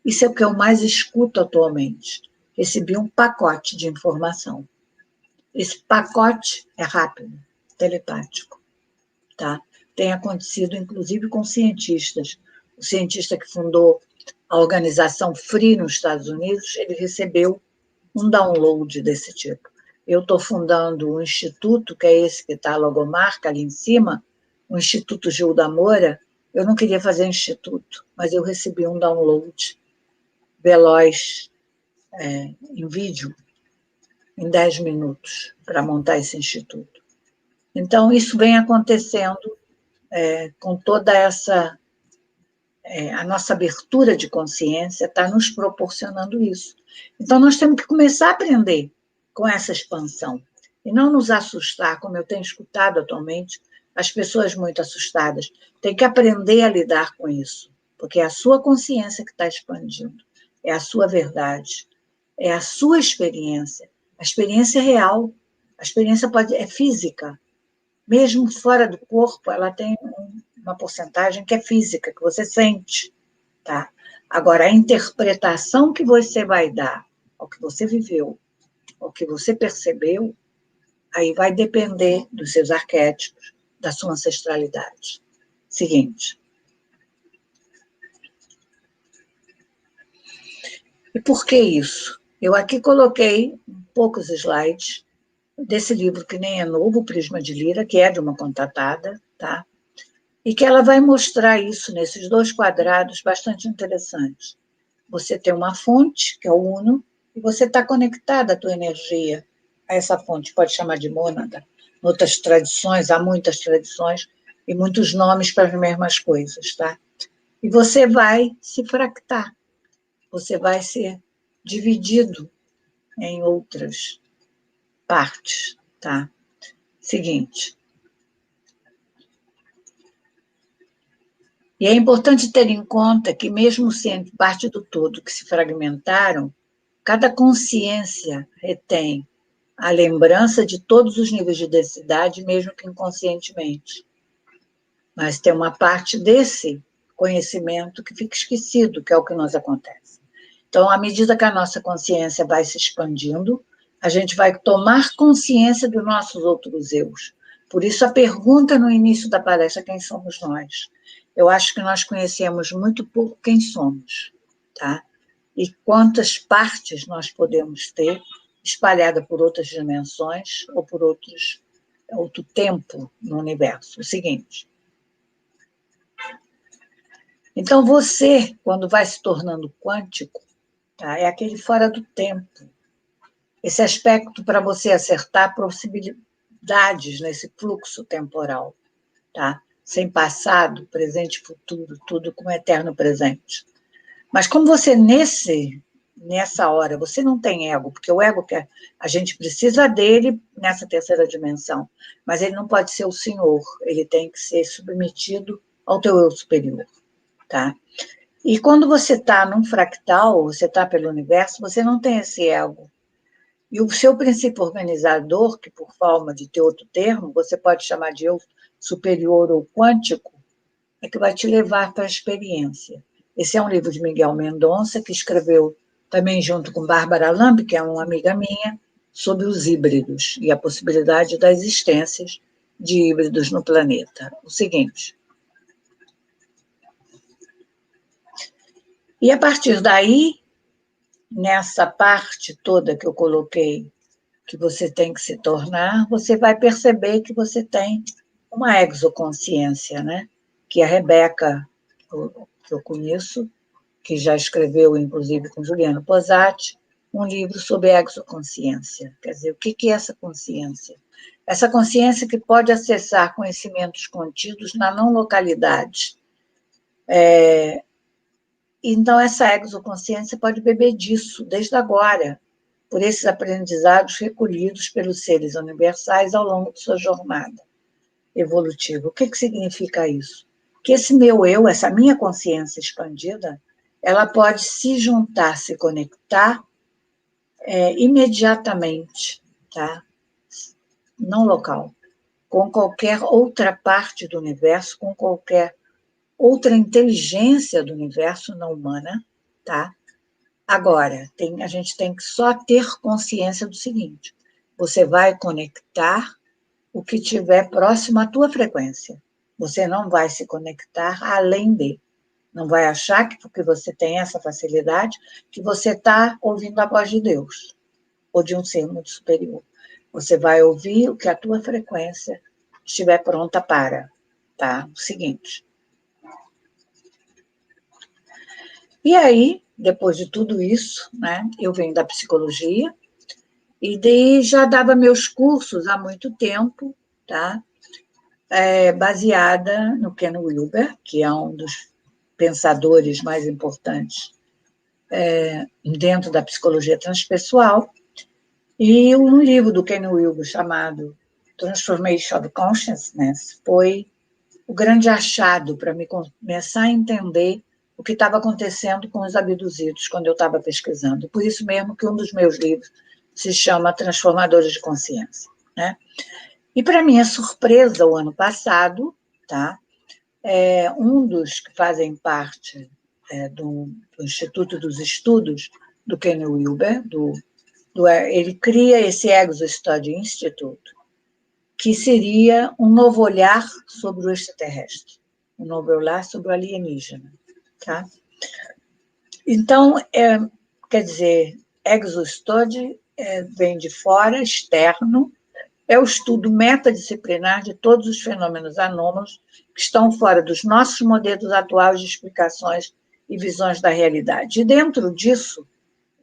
Isso é o que eu mais escuto atualmente. Recebi um pacote de informação. Esse pacote é rápido, telepático, tá? Tem acontecido, inclusive, com cientistas. O cientista que fundou a organização Free nos Estados Unidos, ele recebeu um download desse tipo. Eu estou fundando um instituto, que é esse que está a logomarca ali em cima, o Instituto Gilda Moura. Eu não queria fazer instituto, mas eu recebi um download veloz em vídeo, em 10 minutos, para montar esse instituto. Então, isso vem acontecendo com toda essa... a nossa abertura de consciência está nos proporcionando isso. Então, nós temos que começar a aprender com essa expansão. e não nos assustar, como eu tenho escutado atualmente, as pessoas muito assustadas. Tem que aprender a lidar com isso, porque é a sua consciência que está expandindo, é a sua verdade, é a sua experiência, a experiência real. A experiência é física, mesmo fora do corpo, ela tem uma porcentagem que é física, que você sente, tá? Agora, a interpretação que você vai dar ao que você viveu, ao que você percebeu, aí vai depender dos seus arquétipos, da sua ancestralidade. Seguinte. E por que isso? Eu aqui coloquei poucos slides desse livro que nem é novo, Prisma de Lira, que é de uma contatada, tá? E que ela vai mostrar isso nesses 2 quadrados bastante interessantes. Você tem uma fonte, que é o Uno, e você está conectada a tua energia a essa fonte, pode chamar de mônada. Em outras tradições, há muitas tradições e muitos nomes para as mesmas coisas, tá? E você vai se fractar, você vai ser dividido em outras partes, tá? Seguinte. E é importante ter em conta que, mesmo sendo parte do todo que se fragmentaram, cada consciência retém a lembrança de todos os níveis de densidade, mesmo que inconscientemente. Mas tem uma parte desse conhecimento que fica esquecido, que é o que nos acontece. Então, à medida que a nossa consciência vai se expandindo, a gente vai tomar consciência dos nossos outros eus. Por isso, a pergunta no início da palestra, quem somos nós? Eu acho que nós conhecemos muito pouco quem somos, tá? E quantas partes nós podemos ter espalhada por outras dimensões ou por outro tempo no universo. O seguinte. Então, você, quando vai se tornando quântico, tá? É aquele fora do tempo. Esse aspecto para você acertar possibilidades nesse fluxo temporal, tá? Sem passado, presente e futuro, tudo com eterno presente. Mas como você, nessa hora, você não tem ego, porque o ego, a gente precisa dele nessa terceira dimensão, mas ele não pode ser o senhor, ele tem que ser submetido ao teu eu superior, tá? E quando você está num fractal, você está pelo universo, você não tem esse ego. E o seu princípio organizador, que por forma de ter outro termo, você pode chamar de eu superior ou quântico, é que vai te levar para a experiência. Esse é um livro de Miguel Mendonça, que escreveu também junto com Bárbara Lamb, que é uma amiga minha, sobre os híbridos e a possibilidade das existências de híbridos no planeta. O seguinte. E a partir daí, nessa parte toda que eu coloquei, que você tem que se tornar, você vai perceber que você tem uma exoconsciência, né? Que a Rebeca, que eu conheço, que já escreveu, inclusive, com Juliano Posati, um livro sobre exoconsciência. Quer dizer, o que é essa consciência? Essa consciência que pode acessar conhecimentos contidos na não localidade. Então, essa exoconsciência pode beber disso, desde agora, por esses aprendizados recolhidos pelos seres universais ao longo de sua jornada evolutiva. O que significa isso? Que esse meu eu, essa minha consciência expandida, ela pode se juntar, se conectar imediatamente, tá? Não local, com qualquer outra parte do universo, com qualquer outra inteligência do universo não humana, tá? Agora, a gente tem que só ter consciência do seguinte: você vai conectar o que estiver próximo à tua frequência. Você não vai se conectar além de. Não vai achar que porque você tem essa facilidade, que você está ouvindo a voz de Deus, ou de um ser muito superior. Você vai ouvir o que a tua frequência estiver pronta para. Tá? O seguinte. E aí, depois de tudo isso, né, eu venho da psicologia, e daí já dava meus cursos há muito tempo, tá? Baseada no Ken Wilber, que é um dos pensadores mais importantes dentro da psicologia transpessoal, E um livro do Ken Wilber chamado Transformation of Consciousness foi o grande achado para me começar a entender o que estava acontecendo com os abduzidos quando eu estava pesquisando. Por isso mesmo que um dos meus livros se chama Transformadores de Consciência, né? E, para minha surpresa, o ano passado, tá? Um dos que fazem parte do Instituto dos Estudos do Ken Wilber, ele cria esse Exo Study Institute, que seria um novo olhar sobre o extraterrestre, um novo olhar sobre o alienígena. Tá? Então, quer dizer, Exo Study vem de fora, externo, é o estudo metadisciplinar de todos os fenômenos anômalos que estão fora dos nossos modelos atuais de explicações e visões da realidade. E dentro disso,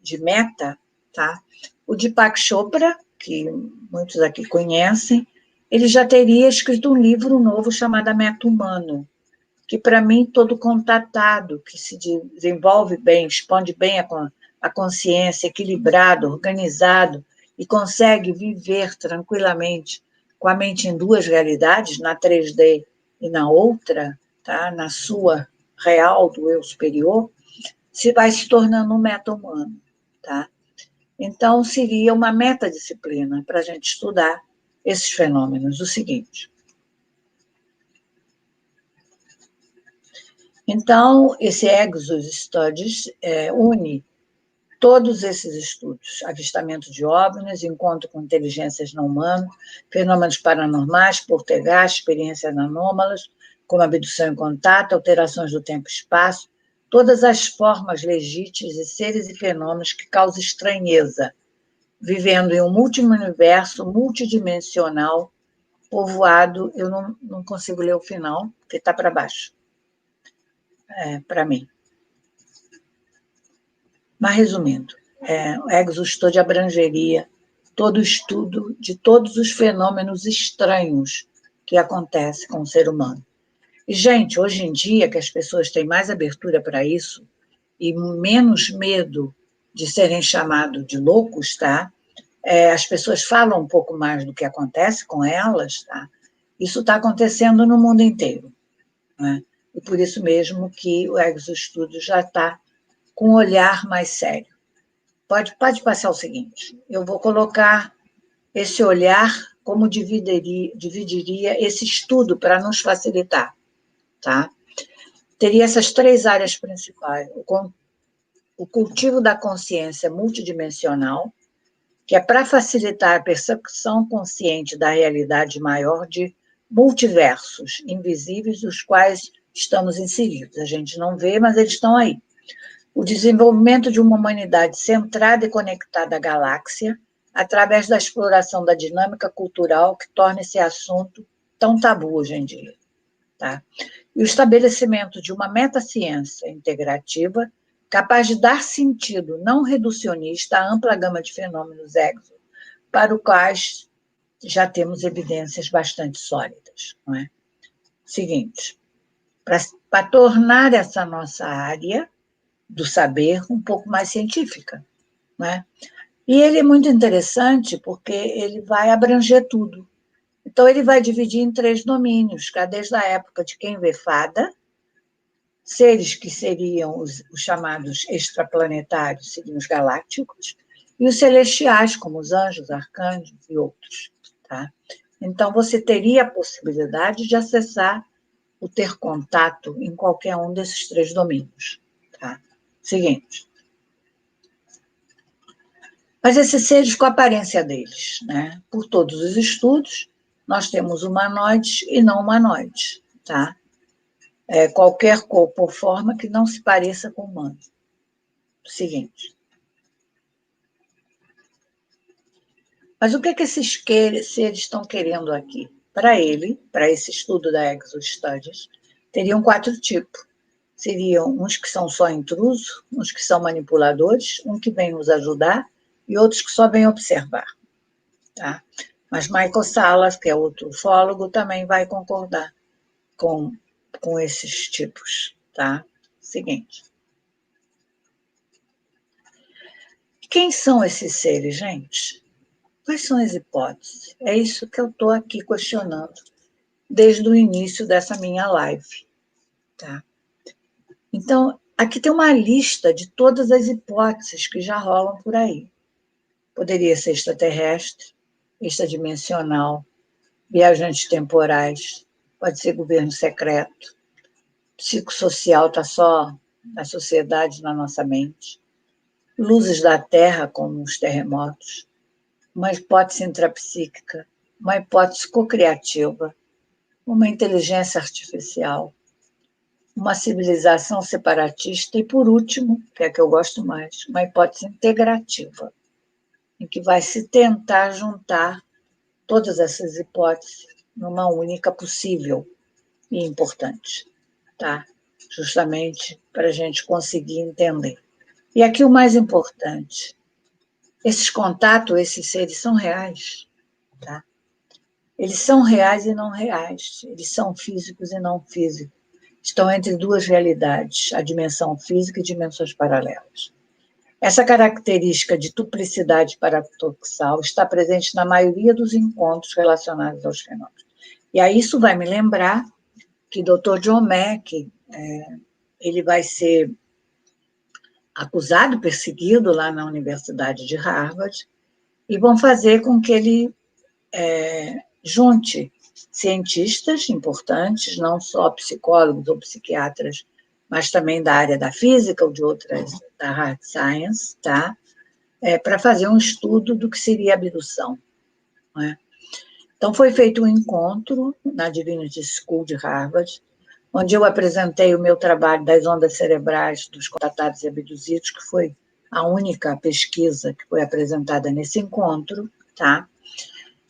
de meta, tá? O Deepak Chopra, que muitos aqui conhecem, ele já teria escrito um livro novo chamado Meta Humano, que, para mim, todo contatado, que se desenvolve bem, expande bem a consciência, equilibrado, organizado, e consegue viver tranquilamente com a mente em duas realidades, na 3D e na outra, tá? Na sua real do eu superior, se vai se tornando um meta-humano. Tá? Então, seria uma metadisciplina para a gente estudar esses fenômenos. O seguinte. Então, esse Exo Studies une todos esses estudos, avistamento de OVNIs, encontro com inteligências não humanas, fenômenos paranormais, poltergeist, experiências anômalas, como abdução em contato, alterações do tempo e espaço, todas as formas legítimas de seres e fenômenos que causam estranheza, vivendo em um multiuniverso multidimensional, povoado, eu não consigo ler o final, porque está para baixo, para mim. Mas, resumindo, o Exo Study abrangeria todo o estudo de todos os fenômenos estranhos que acontecem com o ser humano. E, gente, hoje em dia, que as pessoas têm mais abertura para isso e menos medo de serem chamados de loucos, tá? As pessoas falam um pouco mais do que acontece com elas, tá? Isso está acontecendo no mundo inteiro, né? E por isso mesmo que o Exo Study já está com um olhar mais sério. Pode passar o seguinte, eu vou colocar esse olhar como dividiria esse estudo para nos facilitar, tá? Teria essas 3 áreas principais, o cultivo da consciência multidimensional, que é para facilitar a percepção consciente da realidade maior de multiversos invisíveis, dos quais estamos inseridos. A gente não vê, mas eles estão aí. O desenvolvimento de uma humanidade centrada e conectada à galáxia, através da exploração da dinâmica cultural que torna esse assunto tão tabu hoje em dia. Tá? E o estabelecimento de uma metaciência integrativa capaz de dar sentido não reducionista à ampla gama de fenômenos exo, para os quais já temos evidências bastante sólidas. Não é? Seguinte, para tornar essa nossa área do saber um pouco mais científica. Né? E ele é muito interessante porque ele vai abranger tudo. Então, ele vai dividir em 3 domínios, que é desde a época de quem vê fada, seres que seriam os chamados extraplanetários, seriam os galácticos, e os celestiais, como os anjos, arcanjos e outros. Tá? Então, você teria a possibilidade de acessar ou ter contato em qualquer um desses 3 domínios. Tá? Seguinte. Mas esses seres com a aparência deles, né? Por todos os estudos, nós temos humanoides e não humanoides, tá? Qualquer corpo ou forma que não se pareça com o humano. Seguinte. Mas o que esses seres estão querendo aqui? Para esse estudo da Exo Studies, teriam 4 tipos. Seriam uns que são só intrusos, uns que são manipuladores, um que vem nos ajudar e outros que só vêm observar. Tá? Mas Michael Salas, que é outro ufólogo, também vai concordar com esses tipos. Tá? Seguinte. Quem são esses seres, gente? Quais são as hipóteses? É isso que eu estou aqui questionando desde o início dessa minha live. Tá? Então, aqui tem uma lista de todas as hipóteses que já rolam por aí. Poderia ser extraterrestre, extradimensional, viajantes temporais, pode ser governo secreto, psicossocial está só na sociedade, na nossa mente, luzes da Terra, como os terremotos, uma hipótese intrapsíquica, uma hipótese cocriativa, uma inteligência artificial, uma civilização separatista e, por último, que é a que eu gosto mais, uma hipótese integrativa, em que vai se tentar juntar todas essas hipóteses numa única possível e importante, tá? Justamente para a gente conseguir entender. E aqui o mais importante, esses contatos, esses seres são reais, tá? Eles são reais e não reais, eles são físicos e não físicos. Estão entre duas realidades, a dimensão física e dimensões paralelas. Essa característica de duplicidade paradoxal está presente na maioria dos encontros relacionados aos fenômenos. E aí isso vai me lembrar que Dr. John Mack, ele vai ser acusado, perseguido lá na Universidade de Harvard, e vão fazer com que ele junte cientistas importantes, não só psicólogos ou psiquiatras, mas também da área da física ou de outras, da hard science, tá? Para fazer um estudo do que seria abdução. Não é? Então, foi feito um encontro na Divinity School de Harvard, onde eu apresentei o meu trabalho das ondas cerebrais dos contatados e abduzidos, que foi a única pesquisa que foi apresentada nesse encontro, tá?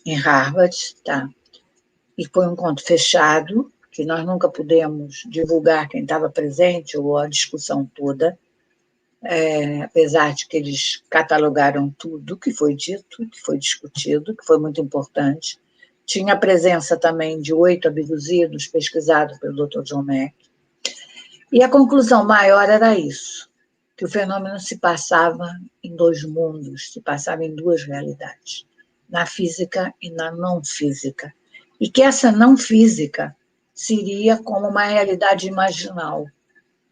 Em Harvard, tá? E foi um encontro fechado, que nós nunca pudemos divulgar quem estava presente ou a discussão toda, apesar de que eles catalogaram tudo que foi dito, que foi discutido, que foi muito importante. Tinha a presença também de 8 abduzidos pesquisados pelo Dr. John Mack. E a conclusão maior era isso, que o fenômeno se passava em 2 mundos, se passava em 2 realidades, na física e na não física. E que essa não física seria como uma realidade imaginal.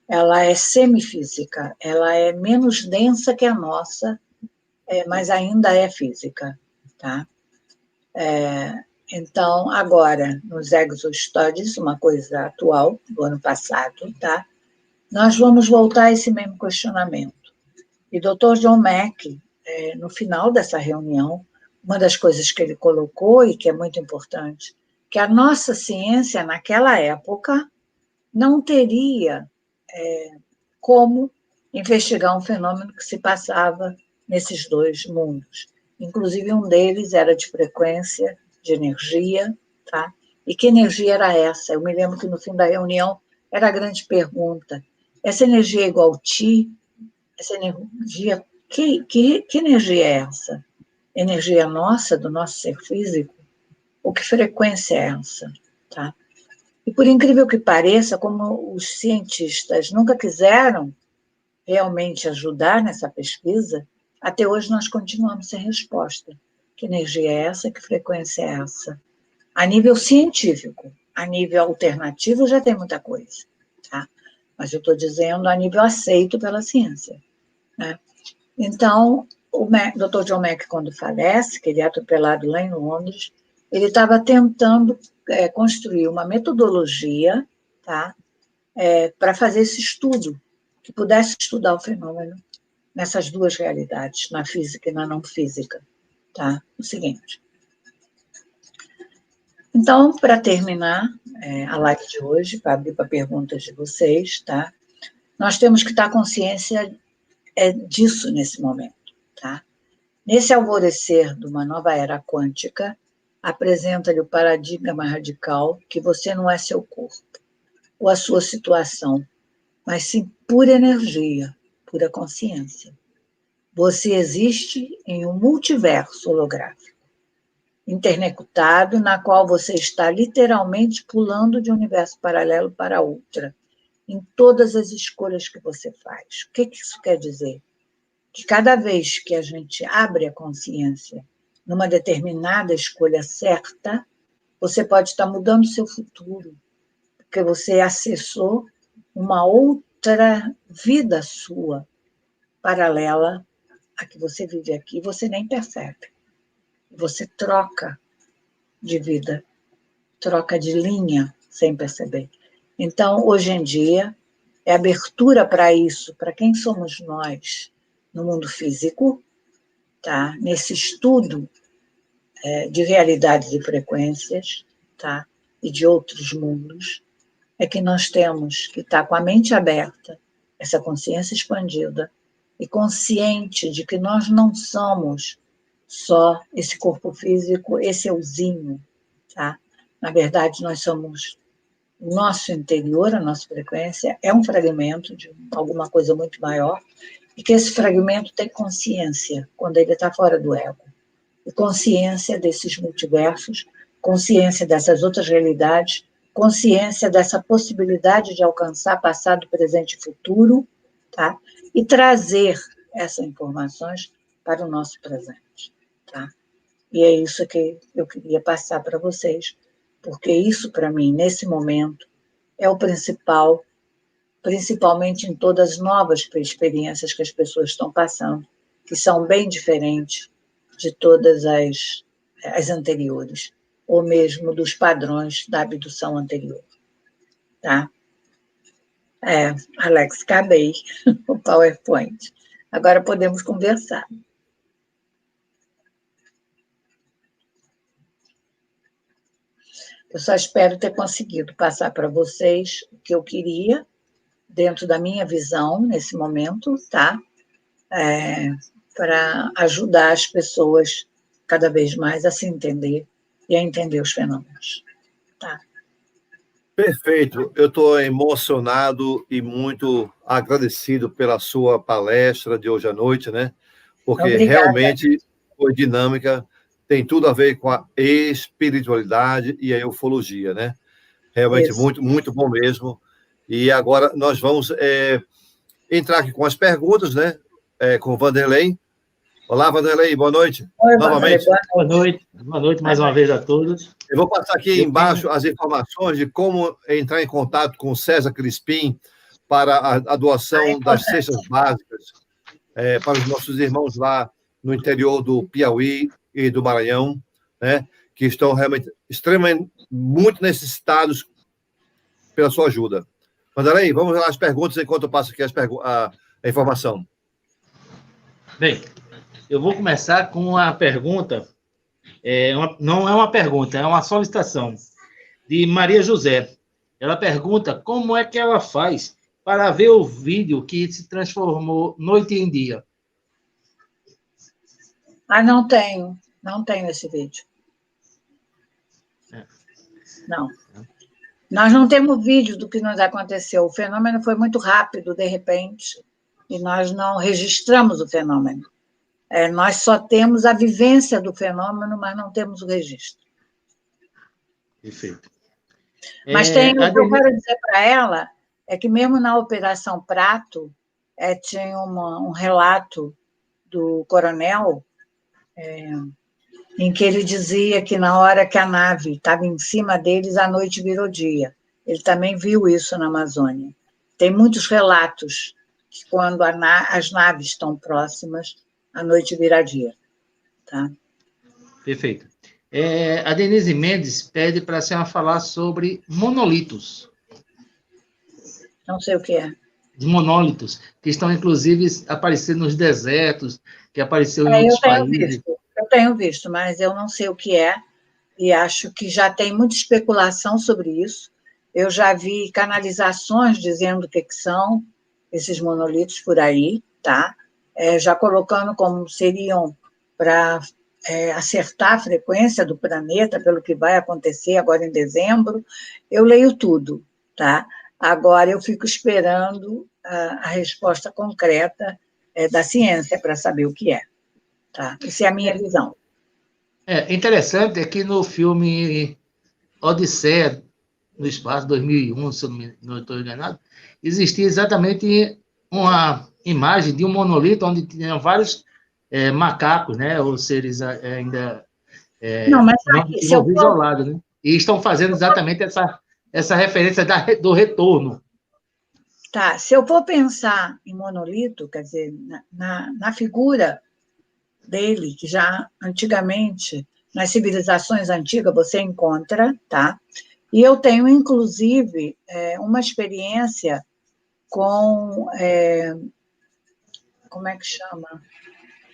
Ela é semifísica, ela é menos densa que a nossa, mas ainda é física, tá? Então, agora, nos Exo-Studies, uma coisa atual, do ano passado, tá? Nós vamos voltar a esse mesmo questionamento. E Dr. John Mack, no final dessa reunião, uma das coisas que ele colocou, e que é muito importante, que a nossa ciência, naquela época, não teria como investigar um fenômeno que se passava nesses 2 mundos. Inclusive, um deles era de frequência, de energia, tá? E que energia era essa? Eu me lembro que no fim da reunião era a grande pergunta: essa energia é igual Ti? Essa energia, que energia é essa? Energia nossa, do nosso ser físico? Ou que frequência é essa? Tá? E por incrível que pareça, como os cientistas nunca quiseram realmente ajudar nessa pesquisa, até hoje nós continuamos sem resposta. Que energia é essa? Que frequência é essa? A nível científico, a nível alternativo já tem muita coisa, tá? Mas eu estou dizendo a nível aceito pela ciência, né? Então, o Dr. John Mack, quando falece, que ele é atropelado lá em Londres, ele estava tentando construir uma metodologia, tá? Para fazer esse estudo, que pudesse estudar o fenômeno nessas 2 realidades, na física e na não física. Tá? O seguinte. Então, para terminar a live de hoje, para abrir para perguntas de vocês, tá? Nós temos que estar consciência disso nesse momento. Tá? Nesse alvorecer de uma nova era quântica, apresenta-lhe o paradigma radical que você não é seu corpo ou a sua situação, mas sim pura energia, pura consciência. Você existe em um multiverso holográfico, interconectado, na qual você está literalmente pulando de um universo paralelo para outra, em todas as escolhas que você faz. O que isso quer dizer? Que cada vez que a gente abre a consciência numa determinada escolha certa, você pode estar mudando o seu futuro, porque você acessou uma outra vida sua, paralela à que você vive aqui, você nem percebe. Você troca de vida, troca de linha sem perceber. Então, hoje em dia, é abertura para isso, para quem somos nós no mundo físico, tá? Nesse estudo de realidades e frequências, tá? E de outros mundos, é que nós temos que estar com a mente aberta, essa consciência expandida, e consciente de que nós não somos só esse corpo físico, esse euzinho, tá? Na verdade, nós somos o nosso interior, a nossa frequência, é um fragmento de alguma coisa muito maior, e que esse fragmento tem consciência quando ele está fora do ego. E consciência desses multiversos, consciência dessas outras realidades, consciência dessa possibilidade de alcançar passado, presente e futuro, tá? E trazer essas informações para o nosso presente, tá? E é isso que eu queria passar para vocês, porque isso, para mim, nesse momento, é o principal, principalmente em todas as novas experiências que as pessoas estão passando, que são bem diferentes de todas as anteriores, ou mesmo dos padrões da abdução anterior. Tá? Alex, acabei o PowerPoint. Agora podemos conversar. Eu só espero ter conseguido passar para vocês o que eu queria, dentro da minha visão, nesse momento, tá? Para ajudar as pessoas cada vez mais a se entender e a entender os fenômenos. Tá? Perfeito. Eu estou emocionado e muito agradecido pela sua palestra de hoje à noite, né? Porque Obrigada. Realmente foi dinâmica, tem tudo a ver com a espiritualidade e a ufologia, né? Realmente Isso. muito, muito bom mesmo. E agora nós vamos entrar aqui com as perguntas, né? Com o Vanderlei. Olá, Vanderlei, boa noite. Oi, novamente. Vanderlei, boa noite mais uma vez a todos. Eu vou passar aqui embaixo as informações de como entrar em contato com o César Crispim para a doação das cestas básicas para os nossos irmãos lá no interior do Piauí e do Maranhão, né, que estão realmente extremamente muito necessitados pela sua ajuda. Vanderlei, vamos lá às perguntas enquanto eu passo aqui a informação. Bem, eu vou começar com uma pergunta, não é uma pergunta, é uma solicitação, de Maria José. Ela pergunta como é que ela faz para ver o vídeo que se transformou noite em dia. Não tenho esse vídeo. Não. Nós não temos vídeo do que nos aconteceu. O fenômeno foi muito rápido, de repente, e nós não registramos o fenômeno. Nós só temos a vivência do fenômeno, mas não temos o registro. Perfeito. Mas o que eu quero dizer para ela é que mesmo na Operação Prato, tinha um relato do coronel em que ele dizia que na hora que a nave estava em cima deles, a noite virou dia. Ele também viu isso na Amazônia. Tem muitos relatos que quando as naves estão próximas, a noite vira dia. Tá? Perfeito. A Denise Mendes pede para a senhora falar sobre monolitos. Não sei o que é. De monólitos, que estão, inclusive, aparecendo nos desertos, que apareceu em outros países. Eu tenho visto, mas eu não sei o que é, e acho que já tem muita especulação sobre isso. Eu já vi canalizações dizendo o que são esses monolitos por aí, tá? Já colocando como seriam para acertar a frequência do planeta, pelo que vai acontecer agora em dezembro. Eu leio tudo, tá? Agora eu fico esperando a resposta concreta da ciência para saber o que é. Tá? Essa é a minha visão. Interessante é que no filme Odisseia no Espaço, 2001, se eu não estou enganado, existia exatamente uma imagem de um monolito onde tinha vários macacos, né? Ou seres ainda Não, mas não aqui, se eu desenvolvidos isolados, né? E estão fazendo exatamente essa referência do retorno. Tá, se eu for pensar em monolito, quer dizer, na figura dele, que já antigamente, nas civilizações antigas, você encontra, tá? E eu tenho, inclusive, uma experiência com, como é que chama?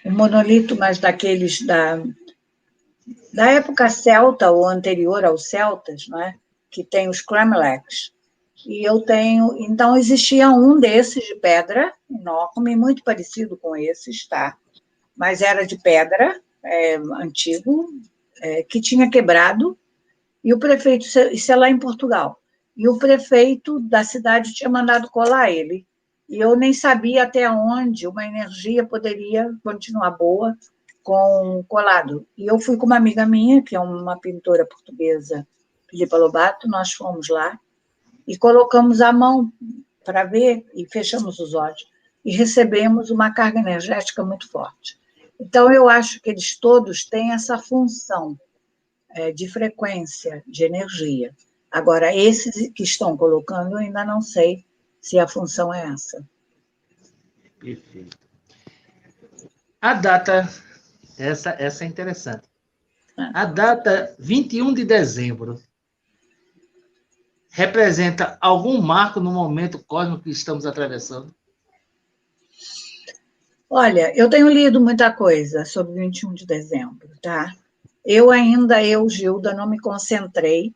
Um monolito, mas daqueles da época celta ou anterior aos celtas, não é? Que tem os cromlechs. E eu tenho, então existia um desses de pedra, enorme, muito parecido com esses, tá? Mas era de pedra, antigo, que tinha quebrado, e o prefeito, isso é lá em Portugal, e o prefeito da cidade tinha mandado colar ele. E eu nem sabia até onde uma energia poderia continuar boa com colado. E eu fui com uma amiga minha, que é uma pintora portuguesa, Filipa Lobato, nós fomos lá e colocamos a mão para ver e fechamos os olhos e recebemos uma carga energética muito forte. Então, eu acho que eles todos têm essa função de frequência, de energia. Agora, esses que estão colocando, eu ainda não sei se a função é essa. Perfeito. A data, essa é interessante. A data 21 de dezembro representa algum marco no momento cósmico que estamos atravessando? Olha, eu tenho lido muita coisa sobre 21 de dezembro, tá? Gilda, não me concentrei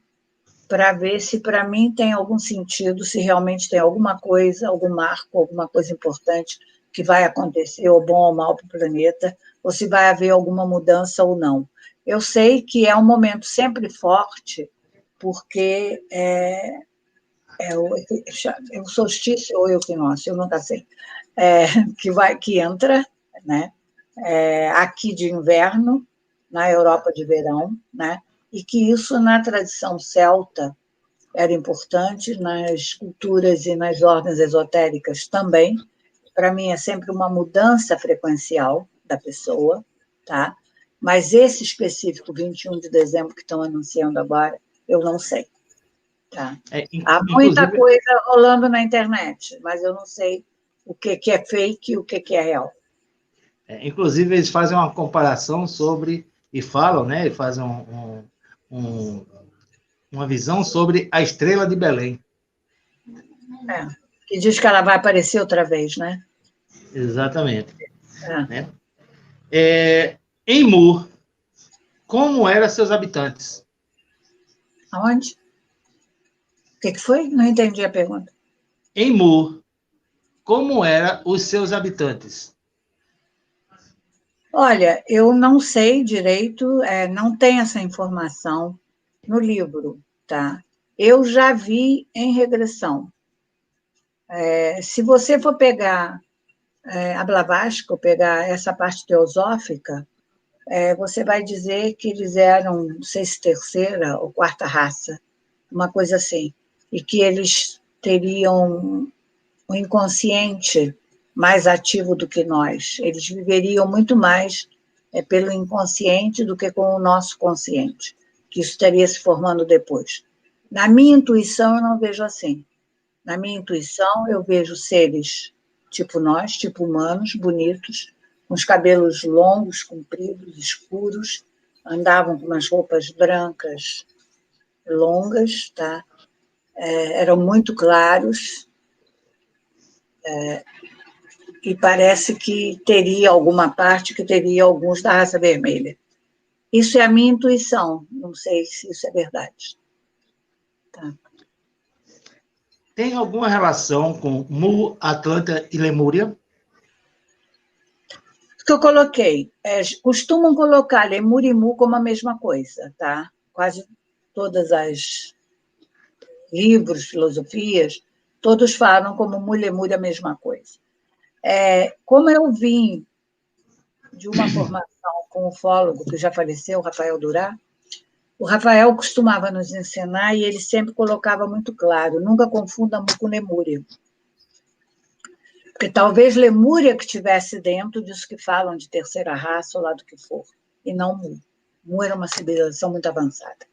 para ver se para mim tem algum sentido, se realmente tem alguma coisa, algum marco, alguma coisa importante que vai acontecer, ou bom ou mal para o planeta, ou se vai haver alguma mudança ou não. Eu sei que é um momento sempre forte, porque o solstício ou o equinócio, eu nunca sei, que entra, né? Aqui de inverno, na Europa de verão, né? E que isso, na tradição celta, era importante, nas culturas e nas ordens esotéricas também. Para mim, é sempre uma mudança frequencial da pessoa, tá? Mas esse específico, 21 de dezembro, que estão anunciando agora, eu não sei. Tá? Há muita coisa rolando na internet, mas eu não sei o que é fake e o que é real. Inclusive, eles fazem uma comparação sobre, e falam, né? E fazem uma visão sobre a estrela de Belém. Que diz que ela vai aparecer outra vez, né? Exatamente. Né? Em Mur, como eram seus habitantes? Aonde? O que foi? Não entendi a pergunta. Em Mur, como eram os seus habitantes? Olha, eu não sei direito, não tem essa informação no livro, tá? Eu já vi em regressão. Se você for pegar a Blavatsky, ou pegar essa parte teosófica, você vai dizer que eles eram, não sei se terceira ou quarta raça, uma coisa assim, e que eles teriam um inconsciente mais ativo do que nós. Eles viveriam muito mais pelo inconsciente do que com o nosso consciente, que isso estaria se formando depois. Na minha intuição, eu não vejo assim. Na minha intuição, eu vejo seres tipo nós, tipo humanos, bonitos, com os cabelos longos, compridos, escuros, andavam com umas roupas brancas longas, tá? Eram muito claros, e parece que teria alguma parte que teria alguns da raça vermelha. Isso é a minha intuição, não sei se isso é verdade. Tá. Tem alguma relação com Mu, Atlântida e Lemúria? O que eu coloquei, costumam colocar Lemúria e Mu como a mesma coisa, tá? Quase todas as livros, filosofias, todos falam como Mu e Lemúria a mesma coisa. Como eu vim de uma formação com um ufólogo que já faleceu, Rafael Durá, o Rafael costumava nos ensinar e ele sempre colocava muito claro, nunca confunda Mu com Lemúria. Porque talvez Lemúria que estivesse dentro disso que falam de terceira raça ou lá do que for, e não Mu. Mu era uma civilização muito avançada.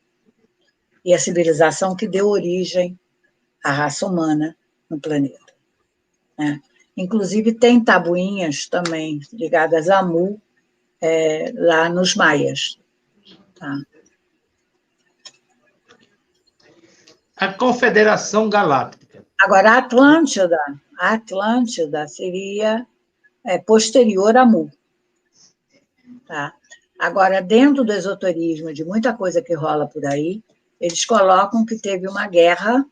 E a civilização que deu origem à raça humana no planeta, né? Inclusive, tem tabuinhas também ligadas a Mu, lá nos Maias. Tá? A Confederação Galáctica. Agora, a Atlântida seria posterior a Mu. Tá? Agora, dentro do esoterismo, de muita coisa que rola por aí, eles colocam que teve uma guerra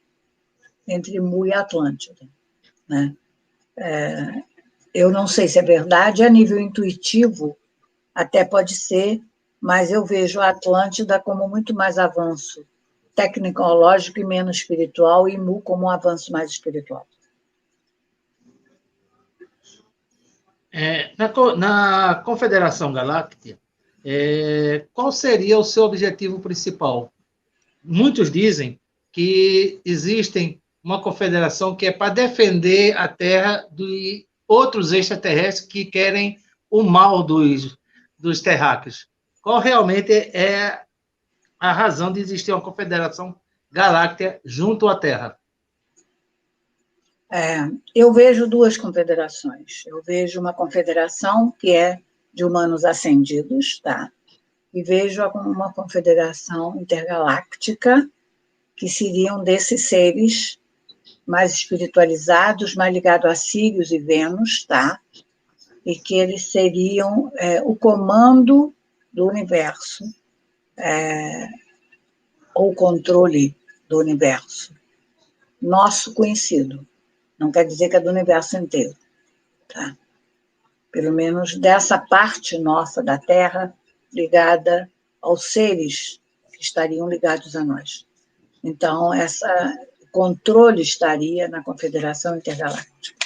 entre Mu e Atlântida, né? Eu não sei se é verdade, a nível intuitivo até pode ser, mas eu vejo a Atlântida como muito mais avanço tecnológico e menos espiritual, e Mu como um avanço mais espiritual. Na Confederação Galáctica, qual seria o seu objetivo principal? Muitos dizem que existe uma confederação que é para defender a Terra de outros extraterrestres que querem o mal dos terráqueos. Qual realmente é a razão de existir uma confederação galáctica junto à Terra? Eu vejo duas confederações. Eu vejo uma confederação que é de humanos ascendidos, tá? E vejo uma confederação intergaláctica, que seriam desses seres mais espiritualizados, mais ligados a Sírios e Vênus, tá? E que eles seriam o comando do universo, ou controle do universo, nosso conhecido. Não quer dizer que é do universo inteiro, tá? Pelo menos dessa parte nossa da Terra, ligada aos seres que estariam ligados a nós. Então, esse controle estaria na Confederação Intergaláctica.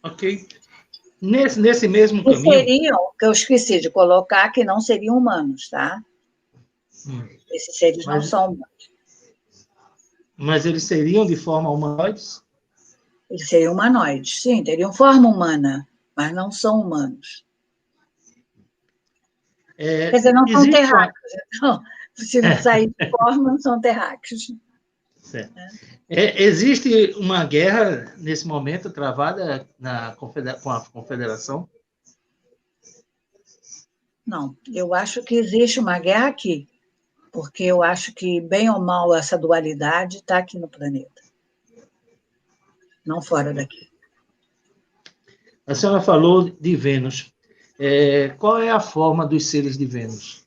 Ok. Nesse mesmo caminho... seriam, que eu esqueci de colocar, que não seriam humanos, tá? Esses seres não são humanos. Mas eles seriam de forma humanoides? Eles seriam humanoides, sim, teriam forma humana, mas não são humanos. Quer dizer, não são terráqueos. Então, se não sair de forma, não são terráqueos. Certo. Existe uma guerra, nesse momento, travada com a Confederação? Não, eu acho que existe uma guerra aqui, porque eu acho que, bem ou mal, essa dualidade está aqui no planeta, não fora daqui. A senhora falou de Vênus. Qual é a forma dos seres de Vênus?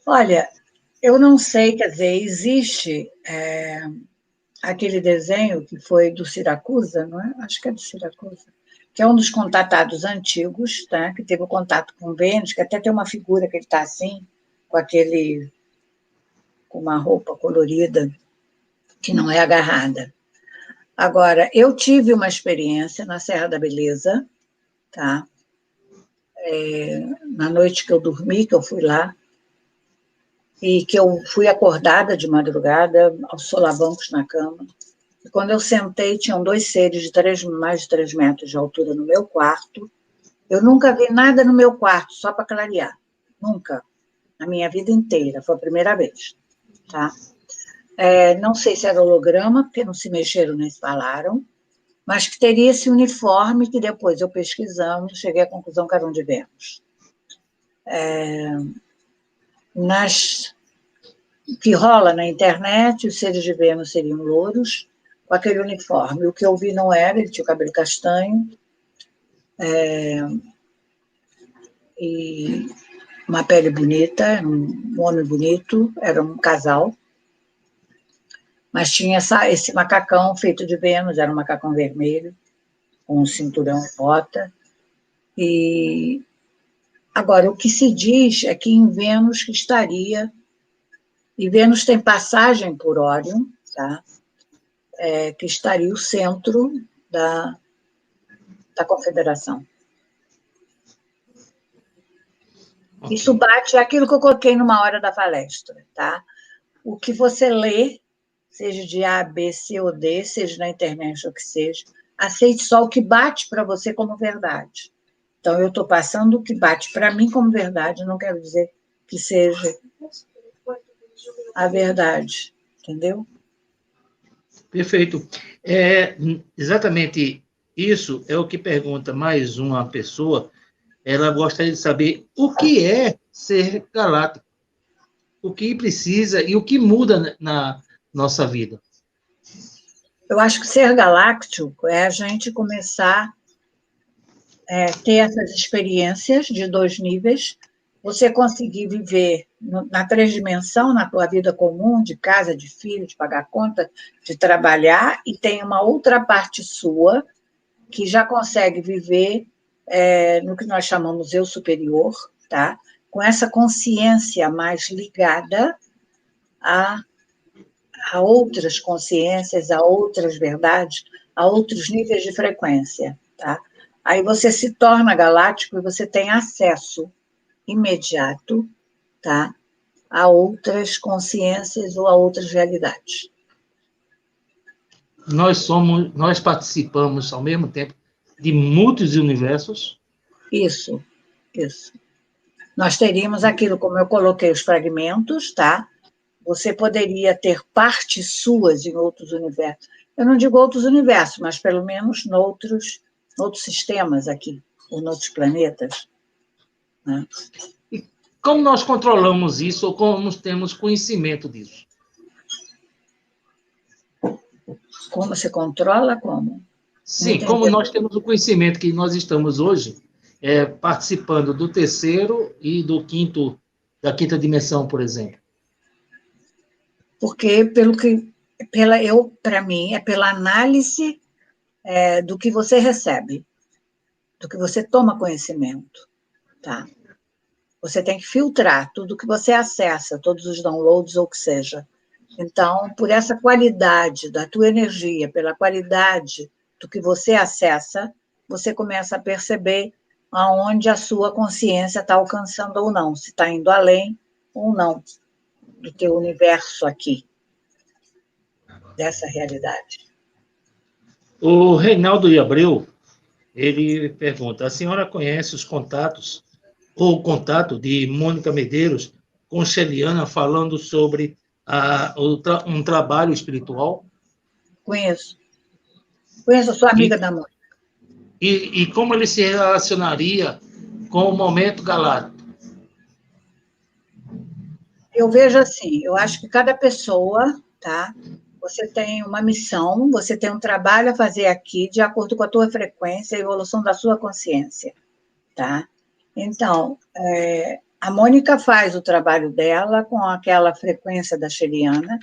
Olha, eu não sei, quer dizer, existe aquele desenho que foi do Siracusa, não é? Acho que é do Siracusa, que é um dos contatados antigos, tá? Que teve o contato com Vênus, que até tem uma figura que ele está assim, com uma roupa colorida, que não é agarrada. Agora, eu tive uma experiência na Serra da Beleza, tá? Na noite que eu dormi, que eu fui lá, e que eu fui acordada de madrugada, aos solavancos na cama. E quando eu sentei, tinham dois seres de mais de 3 metros de altura no meu quarto. Eu nunca vi nada no meu quarto, só para clarear. Nunca. Na minha vida inteira. Foi a primeira vez. Tá? Não sei se era holograma, porque não se mexeram nem se falaram, mas que teria esse uniforme que depois eu pesquisando, cheguei à conclusão que eram de Vênus. Que rola na internet, os seres de Vênus seriam louros, com aquele uniforme. O que eu vi não era, ele tinha o cabelo castanho, e uma pele bonita, um homem bonito, era um casal, mas tinha esse macacão feito de Vênus, era um macacão vermelho, com um cinturão e bota. E agora, o que se diz é que em Vênus que estaria, e Vênus tem passagem por Órion, tá? Que estaria o centro da Confederação. Okay. Isso bate aquilo que eu coloquei numa hora da palestra, tá? O que você lê seja de A, B, C ou D, seja na internet ou que seja, aceite só o que bate para você como verdade. Então, eu estou passando o que bate para mim como verdade, não quero dizer que seja a verdade, entendeu? Perfeito. Exatamente isso é o que pergunta mais uma pessoa. Ela gostaria de saber o que é ser galáctico, o que precisa e o que muda na nossa vida. Eu acho que ser galáctico é a gente começar a ter essas experiências de 2 níveis, você conseguir viver na 3 dimensão, na tua vida comum, de casa, de filho, de pagar conta, de trabalhar, e tem uma outra parte sua que já consegue viver no que nós chamamos eu superior, tá? Com essa consciência mais ligada a outras consciências, a outras verdades, a outros níveis de frequência, tá? Aí você se torna galáctico e você tem acesso imediato, tá? A outras consciências ou a outras realidades. Nós participamos ao mesmo tempo de muitos universos. Isso. Nós teríamos aquilo, como eu coloquei os fragmentos, tá? Você poderia ter partes suas em outros universos. Eu não digo outros universos, mas pelo menos noutros sistemas aqui, ou noutros planetas. Né? E como nós controlamos isso ou como temos conhecimento disso? Como se controla? Como? Sim, como nós temos o conhecimento que nós estamos hoje participando do terceiro e da quinta dimensão, por exemplo. Porque para mim é pela análise do que você recebe, do que você toma conhecimento, tá? Você tem que filtrar tudo que você acessa, todos os downloads ou o que seja. Então, por essa qualidade da tua energia, pela qualidade do que você acessa, você começa a perceber aonde a sua consciência está alcançando ou não, se está indo além ou não do teu universo aqui, dessa realidade. O Reinaldo de Abreu, ele pergunta, a senhora conhece os contatos, ou o contato de Mônica Medeiros com Sheliana falando sobre um trabalho espiritual? Conheço, sou amiga da Mônica. E como ele se relacionaria com o momento galáctico? Eu vejo assim, eu acho que cada pessoa, tá? Você tem uma missão, você tem um trabalho a fazer aqui, de acordo com a tua frequência e a evolução da sua consciência, tá? Então, a Mônica faz o trabalho dela com aquela frequência da Sheliana,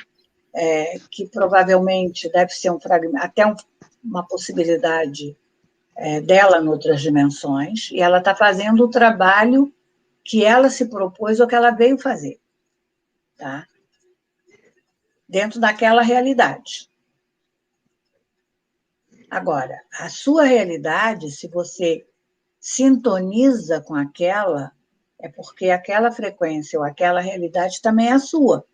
que provavelmente deve ser até uma possibilidade dela em outras dimensões, e ela está fazendo o trabalho que ela se propôs ou que ela veio fazer, tá? Dentro daquela realidade. Agora, a sua realidade, se você sintoniza com aquela, é porque aquela frequência ou aquela realidade também é a sua.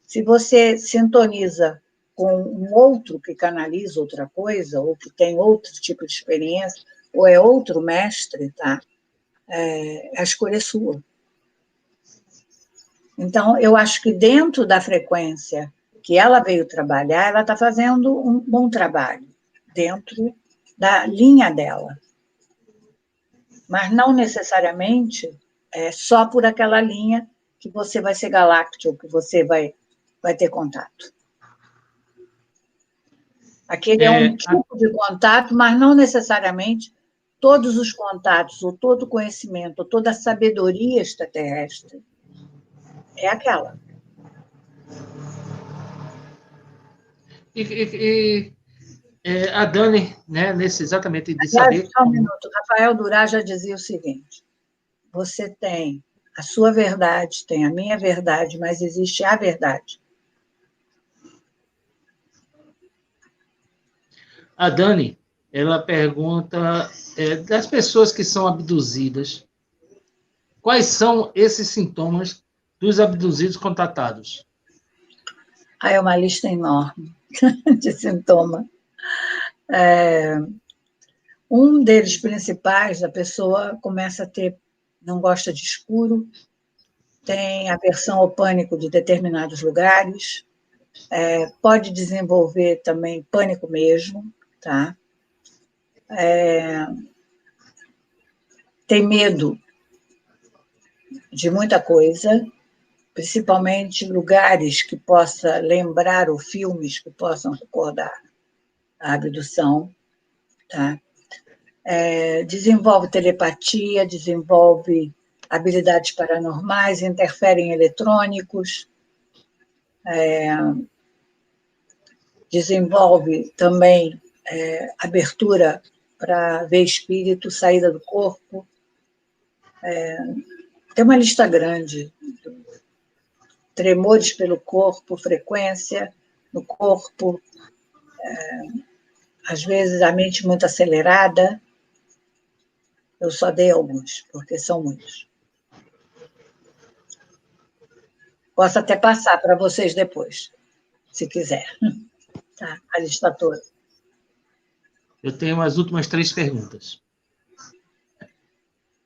Se você sintoniza com um outro que canaliza outra coisa, ou que tem outro tipo de experiência, ou é outro mestre, tá? A escolha é sua. Então, eu acho que dentro da frequência que ela veio trabalhar, ela está fazendo um bom trabalho, dentro da linha dela. Mas não necessariamente só por aquela linha que você vai ser galáctico, que você vai ter contato. Aquele é um tipo de contato, mas não necessariamente todos os contatos, ou todo o conhecimento, ou toda a sabedoria extraterrestre é aquela. A Dani, né, nesse exatamente de saber... Só um minuto. Rafael Durá já dizia o seguinte, você tem a sua verdade, tem a minha verdade, mas existe a verdade. A Dani, ela pergunta das pessoas que são abduzidas, quais são esses sintomas dos abduzidos contatados? É uma lista enorme de sintomas. Um deles principais, a pessoa começa a ter, não gosta de escuro, tem aversão ao pânico de determinados lugares, pode desenvolver também pânico mesmo, tá? Tem medo de muita coisa, principalmente lugares que possa lembrar ou filmes que possam recordar a abdução, tá? Desenvolve telepatia, desenvolve habilidades paranormais, interfere em eletrônicos, desenvolve também abertura para ver espírito, saída do corpo. Tem uma lista grande. Tremores pelo corpo, frequência no corpo, às vezes a mente muito acelerada. Eu só dei alguns, porque são muitos. Posso até passar para vocês depois, se quiser. Tá? A lista toda. Eu tenho as últimas 3 perguntas.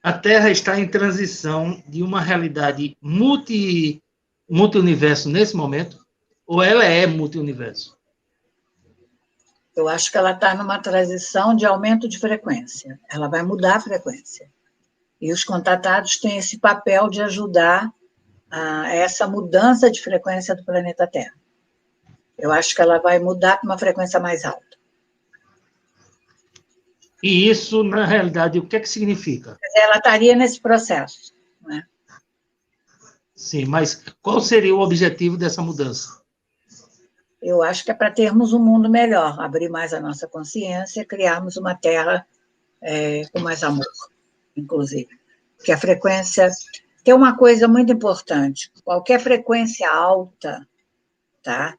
A Terra está em transição de uma realidade multi-universo nesse momento, ou ela é multi-universo? Eu acho que ela está numa transição de aumento de frequência. Ela vai mudar a frequência. E os contatados têm esse papel de ajudar a essa mudança de frequência do planeta Terra. Eu acho que ela vai mudar para uma frequência mais alta. E isso, na realidade, o que é que significa? Ela estaria nesse processo, né? Sim, mas qual seria o objetivo dessa mudança? Eu acho que é para termos um mundo melhor, abrir mais a nossa consciência, criarmos uma Terra com mais amor, inclusive. Porque a frequência... Tem uma coisa muito importante. Qualquer frequência alta, tá?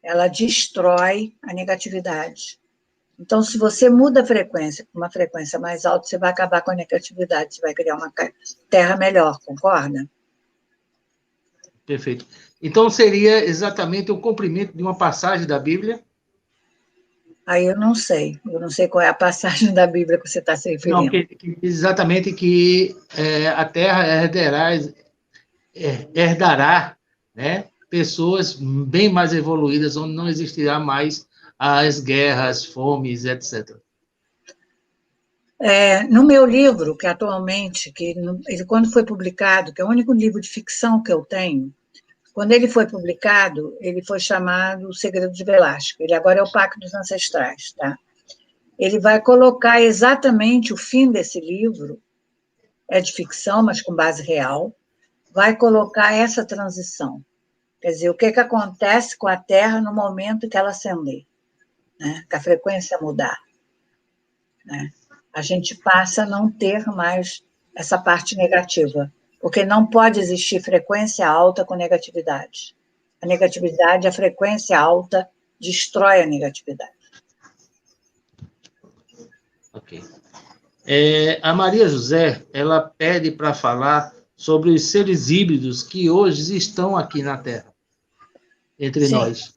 Ela destrói a negatividade. Então, se você muda a frequência para uma frequência mais alta, você vai acabar com a negatividade, você vai criar uma Terra melhor, concorda? Perfeito. Então, seria exatamente o cumprimento de uma passagem da Bíblia? Aí eu não sei qual é a passagem da Bíblia que você está se referindo. Não, exatamente que a Terra herdará, né, pessoas bem mais evoluídas, onde não existirá mais as guerras, fomes, etc. No meu livro, que atualmente, ele quando foi publicado, que é o único livro de ficção que eu tenho, quando ele foi publicado, ele foi chamado O Segredo de Velasco. Ele agora é o Pacto dos Ancestrais, tá? Ele vai colocar exatamente o fim desse livro, é de ficção, mas com base real, vai colocar essa transição. Quer dizer, o que acontece com a Terra no momento que ela acender, né? Que a frequência mudar, né? A gente passa a não ter mais essa parte negativa, porque não pode existir frequência alta com negatividade. A negatividade, a frequência alta, destrói a negatividade. Ok. A Maria José, ela pede para falar sobre os seres híbridos que hoje estão aqui na Terra, entre nós.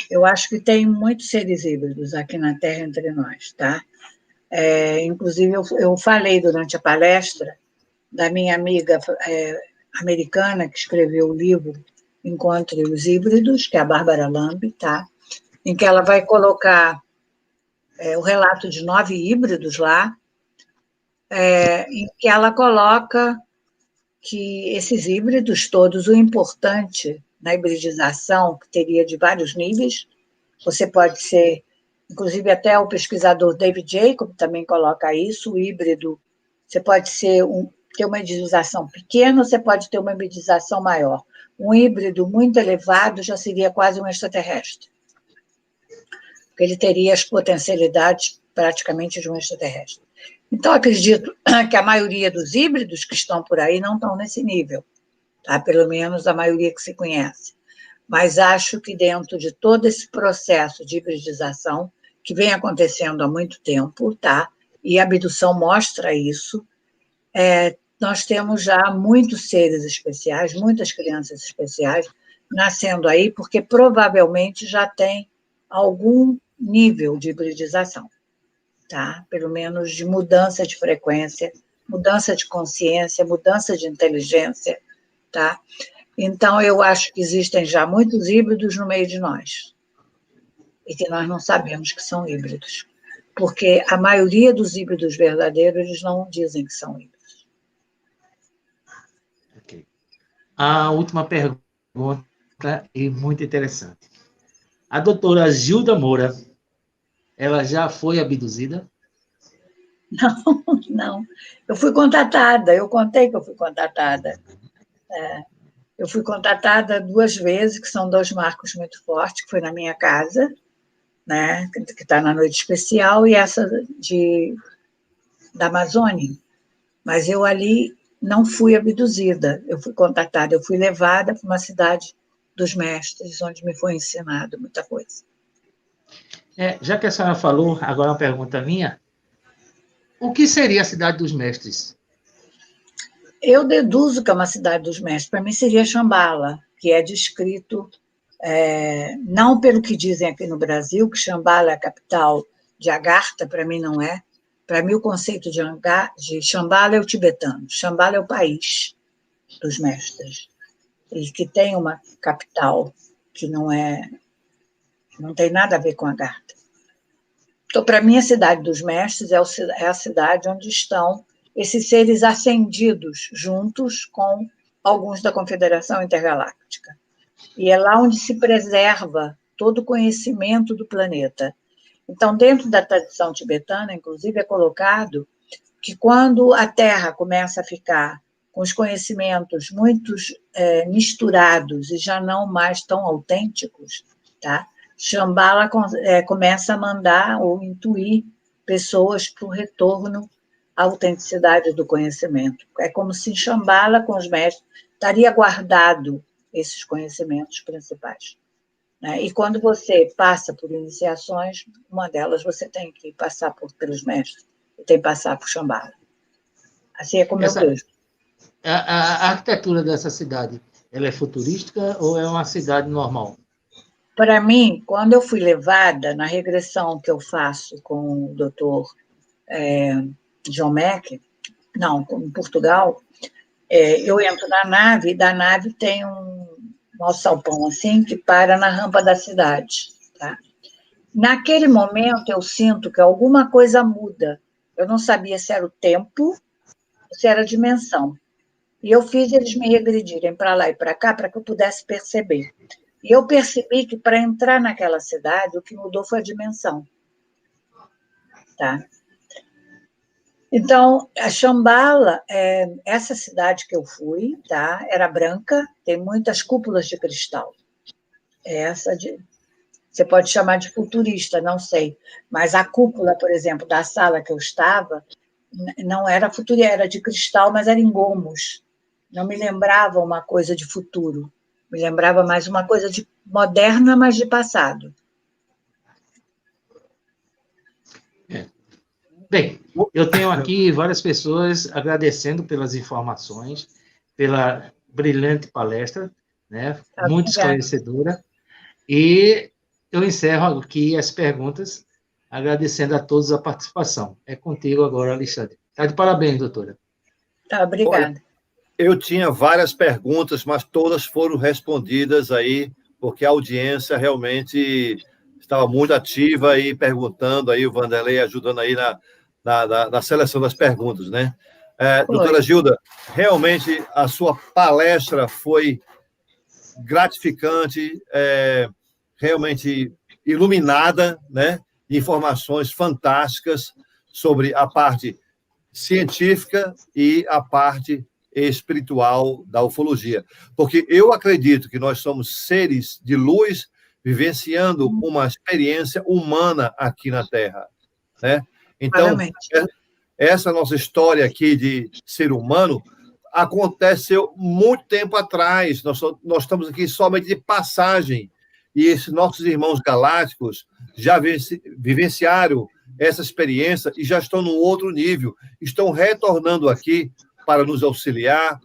Eu acho que tem muitos seres híbridos aqui na Terra entre nós, tá? Inclusive, eu falei durante a palestra da minha amiga americana que escreveu o livro Encontre os Híbridos, que é a Bárbara Lamb, tá? Em que ela vai colocar o relato de 9 híbridos lá, em que ela coloca que esses híbridos todos, o importante na hibridização, que teria de vários níveis, você pode ser, inclusive até o pesquisador David Jacob também coloca isso, o híbrido, você pode ter uma hibridização pequena, você pode ter uma hibridização maior. Um híbrido muito elevado já seria quase um extraterrestre, porque ele teria as potencialidades praticamente de um extraterrestre. Então, acredito que a maioria dos híbridos que estão por aí não estão nesse nível, tá? Pelo menos a maioria que se conhece. Mas acho que dentro de todo esse processo de hibridização, que vem acontecendo há muito tempo, tá? E a abdução mostra isso, nós temos já muitos seres especiais, muitas crianças especiais, nascendo aí, porque provavelmente já tem algum nível de hibridização, tá? Pelo menos de mudança de frequência, mudança de consciência, mudança de inteligência, tá? Então, eu acho que existem já muitos híbridos no meio de nós, e que nós não sabemos que são híbridos, porque a maioria dos híbridos verdadeiros, eles não dizem que são híbridos. Ok. A última pergunta, e muito interessante. A doutora Gilda Moura, ela já foi abduzida? Não. Eu fui contatada, eu contei que eu fui contatada. Eu fui contatada 2 vezes, que são 2 marcos muito fortes, que foi na minha casa, né, que está na noite especial, e essa da Amazônia. Mas eu ali não fui abduzida, eu fui contatada, eu fui levada para uma cidade dos mestres, onde me foi ensinado muita coisa. Já que a senhora falou, agora uma pergunta minha. O que seria a Cidade dos Mestres? Eu deduzo que é uma cidade dos mestres, para mim seria Shambhala, que é descrito, não pelo que dizem aqui no Brasil, que Shambhala é a capital de Agartha, para mim não é. Para mim o conceito de Shambhala é o tibetano, Shambhala é o país dos mestres, e que tem uma capital que não tem nada a ver com Agartha. Então, para mim, a cidade dos mestres é a cidade onde estão esses seres ascendidos, juntos com alguns da Confederação Intergaláctica. E é lá onde se preserva todo o conhecimento do planeta. Então, dentro da tradição tibetana, inclusive, é colocado que quando a Terra começa a ficar com os conhecimentos muito misturados e já não mais tão autênticos, tá? Shambhala começa a mandar ou intuir pessoas para o retorno à autenticidade do conhecimento. É como se em Shambhala, com os mestres, estaria guardado esses conhecimentos principais. E quando você passa por iniciações, uma delas você tem que passar pelos mestres, tem que passar por Shambhala. Assim é como eu vejo. A arquitetura dessa cidade, ela é futurística ou é uma cidade normal? Para mim, quando eu fui levada na regressão que eu faço com o doutor John Mack, em Portugal, eu entro na nave, e da nave tem um alçapão assim, que para na rampa da cidade. Tá? Naquele momento, eu sinto que alguma coisa muda. Eu não sabia se era o tempo ou se era a dimensão. E eu fiz eles me regredirem para lá e para cá para que eu pudesse perceber. E eu percebi que, para entrar naquela cidade, o que mudou foi a dimensão. Tá? Então, a Shambhala, essa cidade que eu fui, tá? Era branca, tem muitas cúpulas de cristal. Você pode chamar de futurista, não sei. Mas a cúpula, por exemplo, da sala que eu estava, não era futurista, era de cristal, mas era em gomos. Não me lembrava uma coisa de futuro. Me lembrava mais uma coisa de moderna, mas de passado. Bem, eu tenho aqui várias pessoas agradecendo pelas informações, pela brilhante palestra, né? Muito esclarecedora. E eu encerro aqui as perguntas, agradecendo a todos a participação. É contigo agora, Alexandre. Está de parabéns, doutora. Tá, obrigada. Olha, eu tinha várias perguntas, mas todas foram respondidas aí, porque a audiência realmente estava muito ativa e perguntando aí, o Vanderlei ajudando aí na seleção das perguntas, né? Doutora Gilda, realmente a sua palestra foi gratificante, realmente iluminada, né? Informações fantásticas sobre a parte científica e a parte espiritual da ufologia. Porque eu acredito que nós somos seres de luz vivenciando uma experiência humana aqui na Terra, né? Então, essa nossa história aqui de ser humano aconteceu muito tempo atrás. Nós estamos aqui somente de passagem. E esses nossos irmãos galácticos já vivenciaram essa experiência e já estão num outro nível. Estão retornando aqui para nos auxiliar,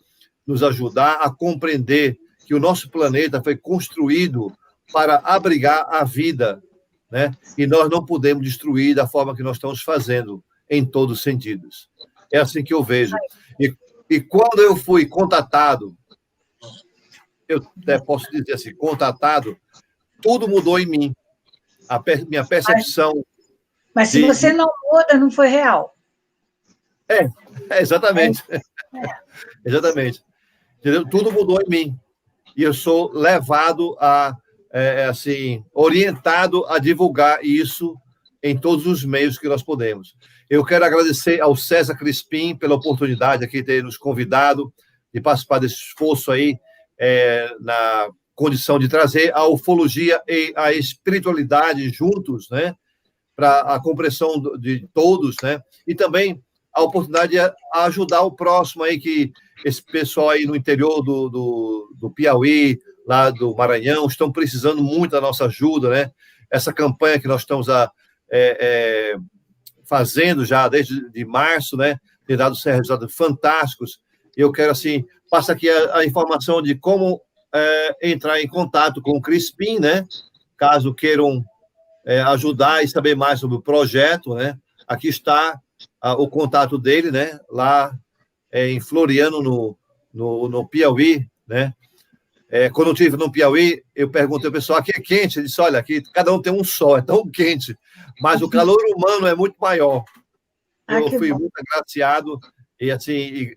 nos ajudar a compreender que o nosso planeta foi construído para abrigar a vida, né? E nós não podemos destruir da forma que nós estamos fazendo, em todos os sentidos. É assim que eu vejo. E quando eu fui contatado, eu até posso dizer assim, contatado, tudo mudou em mim. Minha percepção... Mas se você não muda, não foi real. Exatamente. Exatamente. Entendeu? Tudo mudou em mim. E eu sou levado assim, orientado a divulgar isso em todos os meios que nós podemos. Eu quero agradecer ao César Crispim pela oportunidade aqui de ter nos convidado de participar desse esforço aí, na condição de trazer a ufologia e a espiritualidade juntos, né, para a compreensão de todos, né, e também a oportunidade de ajudar o próximo aí, que esse pessoal aí no interior do Piauí, lá do Maranhão, estão precisando muito da nossa ajuda, né? Essa campanha que nós estamos fazendo já desde de março, né? Tem dado resultados fantásticos. Eu quero, assim, passa aqui a informação de como entrar em contato com o Crispim, né? Caso queiram ajudar e saber mais sobre o projeto, né? Aqui está o contato dele, né? Lá em Floriano, no Piauí, né? Quando eu estive no Piauí, eu perguntei ao pessoal, aqui é quente? Ele disse, olha, aqui cada um tem um sol, é tão quente, mas o calor humano é muito maior. Eu fui muito agraciado e, assim,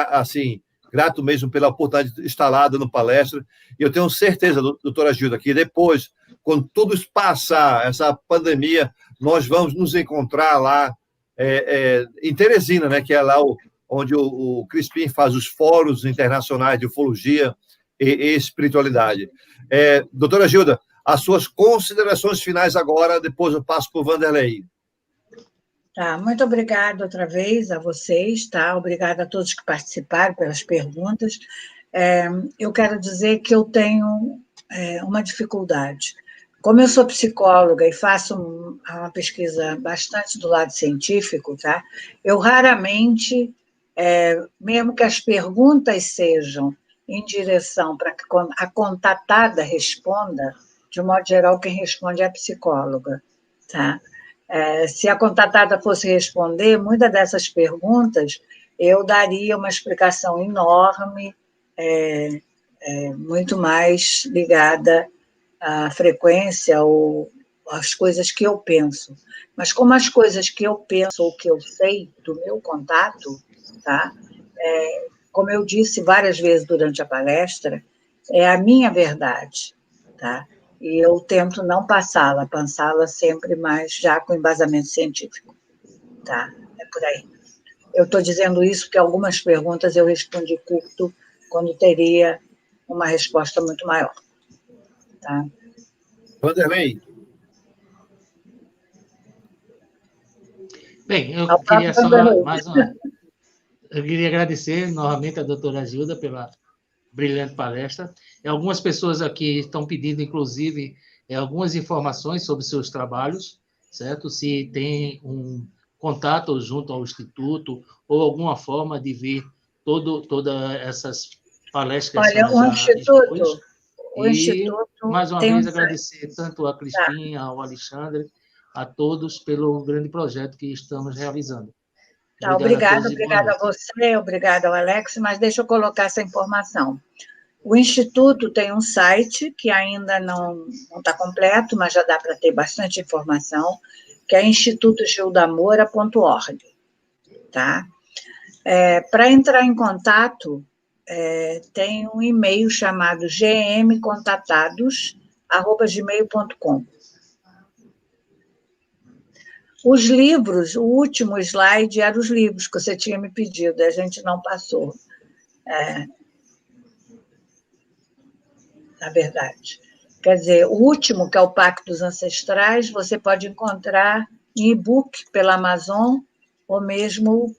assim, grato mesmo pela oportunidade de estar lá dando palestra. E eu tenho certeza, doutora Gilda, que depois, quando tudo passar, essa pandemia, nós vamos nos encontrar lá em Teresina, né, que é lá onde o Crispim faz os fóruns internacionais de ufologia e espiritualidade. Doutora Gilda, as suas considerações finais agora, depois eu passo para o Vanderlei. Tá, muito obrigada outra vez a vocês, tá? Obrigada a todos que participaram pelas perguntas. Eu quero dizer que eu tenho uma dificuldade. Como eu sou psicóloga e faço uma pesquisa bastante do lado científico, tá? Eu raramente, mesmo que as perguntas sejam em direção para que a contatada responda, de um modo geral, quem responde é a psicóloga, tá? Se a contatada fosse responder, muitas dessas perguntas, eu daria uma explicação enorme, muito mais ligada à frequência ou às coisas que eu penso. Mas como as coisas que eu penso ou que eu sei do meu contato, tá? Como eu disse várias vezes durante a palestra, é a minha verdade, tá? E eu tento não passá-la sempre mais já com embasamento científico, tá? É por aí. Eu estou dizendo isso porque algumas perguntas eu respondi curto, quando teria uma resposta muito maior, tá? Vanderlei. Bem, eu queria só eu queria agradecer novamente a doutora Gilda pela brilhante palestra. Algumas pessoas aqui estão pedindo, inclusive, algumas informações sobre seus trabalhos, certo? Se tem um contato junto ao Instituto ou alguma forma de ver todas essas palestras. Olha, o Instituto mais uma vez, agradecer tanto a Crispim, ao Alexandre, a todos pelo grande projeto que estamos realizando. Tá, obrigada a você, obrigada ao Alex, mas deixa eu colocar essa informação. O Instituto tem um site que ainda não está completo, mas já dá para ter bastante informação, que é institutogildamora.org, tá? Para entrar em contato, tem um e-mail chamado gmcontatados@gmail.com. Os livros, o último slide era os livros que você tinha me pedido, a gente não passou, na verdade. Quer dizer, o último, que é o Pacto dos Ancestrais, você pode encontrar em e-book pela Amazon, ou mesmo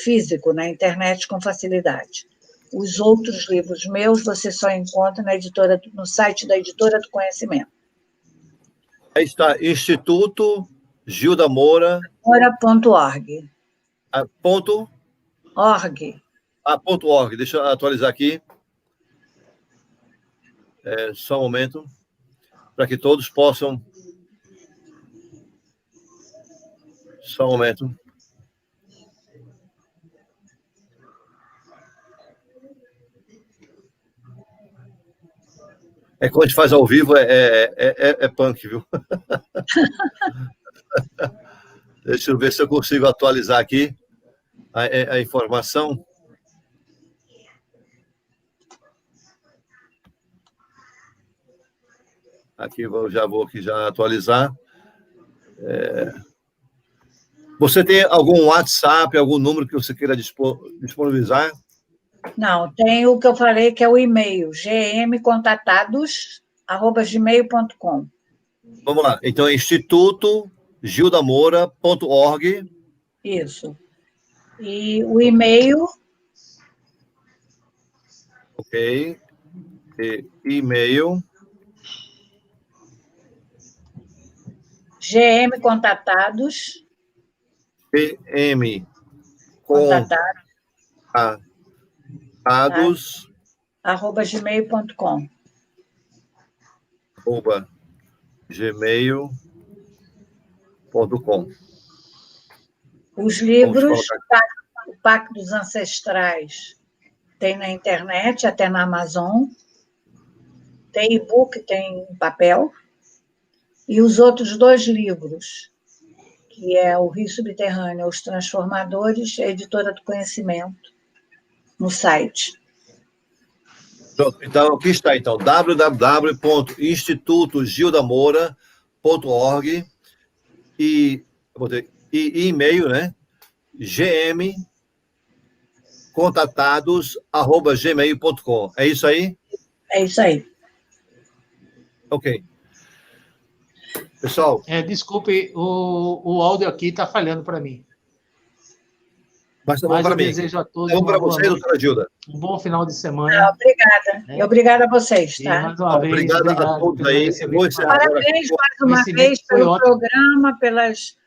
físico, na internet, com facilidade. Os outros livros meus você só encontra no site da Editora do Conhecimento. Aí está, Instituto Gilda Moura. Moura.org. Ponto? Org. .org. Deixa eu atualizar aqui. Só um momento, para que todos possam... Só um momento. Quando a gente faz ao vivo, é punk, viu? Deixa eu ver se eu consigo atualizar aqui a informação. Aqui eu já vou atualizar. Você tem algum WhatsApp, algum número que você queira disponibilizar? Não, tem o que eu falei, que é o e-mail, gmcontatados@gmail.com. Vamos lá. Então, institutogildamoura.org. Isso. E o e-mail... Ok. E-mail... gmcontatados... gmail.com Os livros, o Pacto dos Ancestrais, tem na internet, até na Amazon. Tem e-book, tem papel. E os outros 2 livros, que é o Rio Subterrâneo, Os Transformadores, a Editora do Conhecimento, no site. Pronto, então, aqui está, então, www.institutogildamoura.org e e-mail, né? gmcontatados@gmail.com. É isso aí? É isso aí. Ok. Pessoal... Desculpe, o áudio aqui está falhando para mim. Mas tá bom para mim. Desejo a todos tá bom para você, doutora Gilda. Um bom final de semana. Obrigada. E obrigada a vocês, tá? Mais uma vez, obrigado a todos aí. Parabéns mais uma vez pelo programa, pelas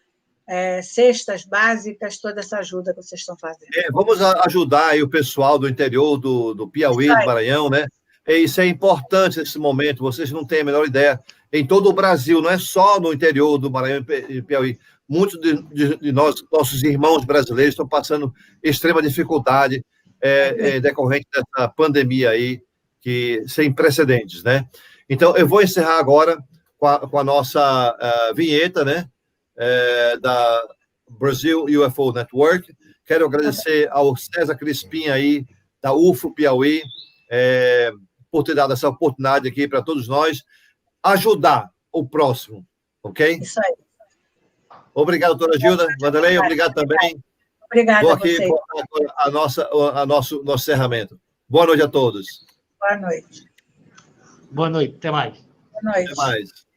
cestas básicas, toda essa ajuda que vocês estão fazendo. Vamos ajudar aí o pessoal do interior do Piauí, do Maranhão, né? Isso é importante nesse momento, vocês não têm a menor ideia. Em todo o Brasil, não é só no interior do Maranhão e Piauí. Muitos de nossos irmãos brasileiros estão passando extrema dificuldade decorrente dessa pandemia aí, sem precedentes, né? Então, eu vou encerrar agora com a nossa vinheta, né? Da Brazil UFO Network. Quero agradecer ao César Crispim aí, da UFO Piauí, por ter dado essa oportunidade aqui para todos nós, ajudar o próximo, ok? Isso aí. Obrigado, doutora Gilda. Vanderlei, obrigado também. Obrigada Vou a aqui vocês. nosso encerramento. Boa noite a todos. Boa noite. Boa noite, até mais. Boa noite. Até mais.